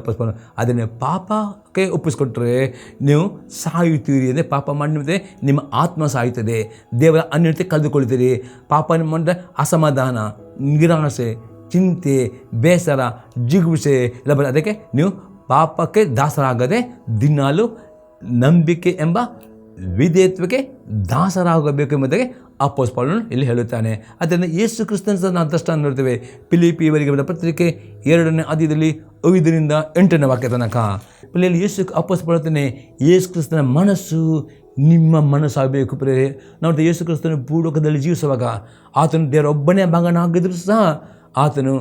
ಅದನ್ನೇ ಪಾಪಕ್ಕೆ ಒಪ್ಪಿಸ್ಕೊಟ್ರೆ ನೀವು ಸಾಯುತ್ತೀರಿ. ಅಂದರೆ ಪಾಪ ಮಾಡಿದ್ರೆ ನಿಮ್ಮ ಆತ್ಮ ಸಾಯುತ್ತದೆ, ದೇವರ ಅನ್ಯತೆ ಕಳೆದುಕೊಳ್ತೀರಿ. ಪಾಪ ಮಾಡಿದ್ರೆ ಅಸಮಾಧಾನ, ನಿರಾಸೆ, ಚಿಂತೆ, ಬೇಸರ, ಜಿಗುಪ್ಸೆ ಎಲ್ಲ ಬರ್ತದೆ. ಅದಕ್ಕೆ ನೀವು ಪಾಪಕ್ಕೆ ದಾಸರಾಗದೆ ದಿನಾಲು ನಂಬಿಕೆ ಎಂಬ ವಿಧೇಯತ್ವಕ್ಕೆ ದಾಸರಾಗಬೇಕು ಎಂಬುದಾಗಿ ಅಪೊಸ್ತಲನು ಇಲ್ಲಿ ಹೇಳುತ್ತಾನೆ. ಅದನ್ನು ಯೇಸು ಕ್ರಿಸ್ತನ ನಾವು ದೃಷ್ಟಾಂತ ನೋಡ್ತೇವೆ. ಫಿಲಿಪ್ಪಿಯವರಿಗೆ ಬರೆದ ಪತ್ರಿಕೆ 2ನೇ ಅಧ್ಯಾಯದಲ್ಲಿ 5ರಿಂದ 8ನೇ ವಾಕ್ಯ ತನಕ ಇಲ್ಲಿ ಯೇಸು ಅಪೊಸ್ತಲನು ಹೇಳ್ತಾನೆ, ಯೇಸು ಕ್ರಿಸ್ತನ ಮನಸ್ಸು ನಿಮ್ಮ ಮನಸ್ಸಾಗಬೇಕು ಪ್ರೇರೆ. ನಾವು ಯೇಸು ಕ್ರಿಸ್ತನ ಭೂಲೋಕದಲ್ಲಿ ಜೀವಿಸುವಾಗ ಆತನು ದೇವರ ಒಬ್ಬನೇ ಮಗನಾಗಿದ್ದರೂ ಸಹ ಆತನು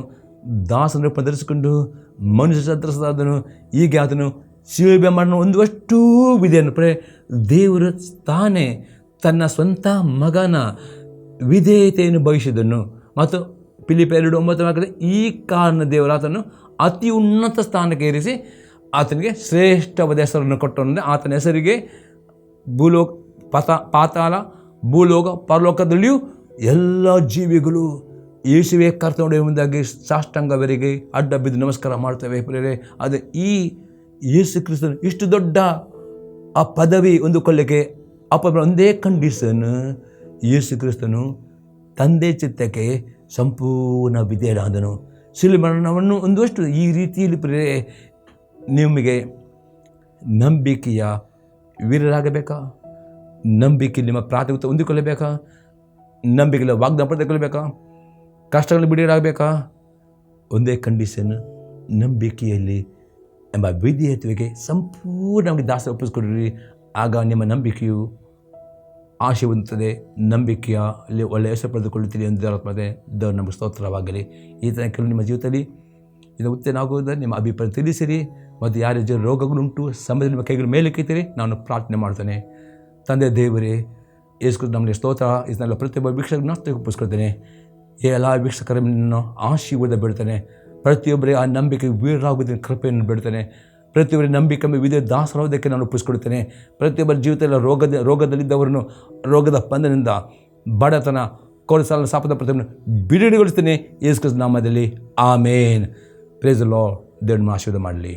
ದಾಸನ ಧರಿಸಿಕೊಂಡು ಮನುಷ್ಯ ಸದೃಶನಾದನು. ಹೀಗೆ ಆತನು ಶಿಲುಬೆ ಮರಣ ಹೊಂದುವಷ್ಟು ವಿಧೇಯನು ಪ್ರೇರೆ. ದೇವರು ತಾನೇ ತನ್ನ ಸ್ವಂತ ಮಗನ ವಿಧೇಯತೆಯನ್ನು ಬಯಸಿದನು. ಮತ್ತು ಫಿಲಿಪ್ಪಿಯರು 2:9 ಈ ಕಾರಣ ದೇವರು ಆತನು ಅತಿ ಉನ್ನತ ಸ್ಥಾನಕ್ಕೆ ಏರಿಸಿ ಆತನಿಗೆ ಶ್ರೇಷ್ಠವಾದ ಹೆಸರನ್ನು ಕೊಟ್ಟನು. ಆತನ ಹೆಸರಿಗೆ ಪಾತಾಳ, ಭೂಲೋಕ, ಪರಲೋಕದಲ್ಲಿಯೂ ಎಲ್ಲ ಜೀವಿಗಳು ಯೇಸುವೇ ಕರ್ತನುடைய ಮುಂದಾಗಿ ಸಾಷ್ಟಾಂಗವರೆಗೆ ಅಡ್ಡ ಬಿದ್ದು ನಮಸ್ಕಾರ ಮಾಡ್ತೇವೆ ಪ್ರಿಯರೇ. ಆದರೆ ಈ ಯೇಸು ಕ್ರಿಸ್ತನು ಇಷ್ಟು ದೊಡ್ಡ ಆ ಪದವಿ ಹೊಂದಿಕೊಳ್ಳಿಕ್ಕೆ ಒಂದೇ ಕಂಡೀಷನ್, ಯೇಸು ಕ್ರಿಸ್ತನು ತಂದೆ ಚಿತ್ತಕ್ಕೆ ಸಂಪೂರ್ಣ ವಿಧೇಯನಾದನು. ಶಿಲುಬೆ ಮರಣವನ್ನು ಒಂದಷ್ಟು ಈ ರೀತಿಯಲ್ಲಿ ಪ್ರಿಯರೇ ನಿಮಗೆ ನಂಬಿಕೆಯ ವೀರರಾಗಬೇಕಾ? ನಂಬಿಕೆ ನಿಮ್ಮ ಪ್ರಾಥಮಿಕ ಹೊಂದಿಕೊಳ್ಳಬೇಕಾ? ನಂಬಿಕೆಯ ವಾಗ್ದಾನ ಪಡೆದುಕೊಳ್ಳಬೇಕಾ? ಕಷ್ಟಗಳು ಬಿಡಿಯರಾಗಬೇಕಾ? ಒಂದೇ ಕಂಡೀಷನ್, ನಂಬಿಕೆಯಲ್ಲಿ ಎಂಬ ವಿಧೇಯತ್ವಕ್ಕೆ ಸಂಪೂರ್ಣವಾಗಿ ದಾಸ ಒಪ್ಪಿಸ್ಕೊಡ್ರಿ. ಆಗ ನಿಮ್ಮ ನಂಬಿಕೆಯು ಆಶೆ ಹೊಂದುತ್ತದೆ, ನಂಬಿಕೆಯಲ್ಲಿ ಒಳ್ಳೆಯ ಹೆಸರು ಪಡೆದುಕೊಳ್ಳುತ್ತೀರಿ ಎಂದು ದೇವರು ನಮಗೆ ಸ್ತೋತ್ರವಾಗಲಿ. ಈ ಥರ ಕೆಲವು ನಿಮ್ಮ ಜೀವಿತದಲ್ಲಿ ಇದು ಉತ್ತೇನಾಗುವುದನ್ನು ನಿಮ್ಮ ಅಭಿಪ್ರಾಯ ತಿಳಿಸಿರಿ. ಮತ್ತು ಯಾರ ರೋಗಗಳುಂಟು ಸಮಯದಲ್ಲಿ ನಿಮ್ಮ ಕೈಗಳ ಮೇಲೆ ಕೈತೀರಿ, ನಾನು ಪ್ರಾರ್ಥನೆ ಮಾಡ್ತೇನೆ. ತಂದೆ ದೇವರೇ, ಯೇಸು ನಮಗೆ ಸ್ತೋತ್ರ. ಇದನ್ನೆಲ್ಲ ಪ್ರತಿಯೊಬ್ಬ ವೀಕ್ಷಕ ನಾಸ್ತಿಗೆ ಒಪ್ಪಿಸ್ಕೊಳ್ತೇನೆ. ಎಲ್ಲ ವೀಕ್ಷಕರನ್ನು ಆಶೀರ್ವಾದ ಬಿಡ್ತಾನೆ. ಪ್ರತಿಯೊಬ್ಬರೇ ಆ ನಂಬಿಕೆ ವೀರರಾಗುವುದನ್ನು ಕೃಪೆಯನ್ನು ಬಿಡ್ತಾನೆ. ಪ್ರತಿಯೊಬ್ಬರ ನಂಬಿಕೆ ವಿವಿಧ ದಾಸರಾವುದಕ್ಕೆ ನಾನು ಒಪ್ಪಿಸ್ಕೊಡ್ತೇನೆ. ಪ್ರತಿಯೊಬ್ಬರ ಜೀವಿತದಲ್ಲಿ ರೋಗದಲ್ಲಿದ್ದವರನ್ನು ರೋಗದ ಬಂಧನದಿಂದ, ಬಡತನ, ಕೋರಸಾಲ ಸಾಪದ ಪ್ರತಿಯೊಬ್ಬರನ್ನು ಬಿಡುಗಡೆಗೊಳಿಸ್ತೇನೆ ಯೇಸು ಕ್ರಿಸ್ತನ ನಾಮದಲ್ಲಿ. ಆಮೇನ್. Praise the lord. ದೇವರನ್ನು ಆಶೀರ್ವಾದ ಮಾಡಲಿ.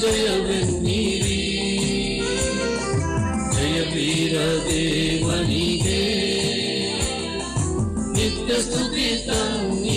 ಜಯವೆನ್ನಿರಿ, ಜಯ ವೀರ ದೇವನಿಗೆ ನಿತ್ಯ ಸ್ತುತಿ ತನ್ನಿ.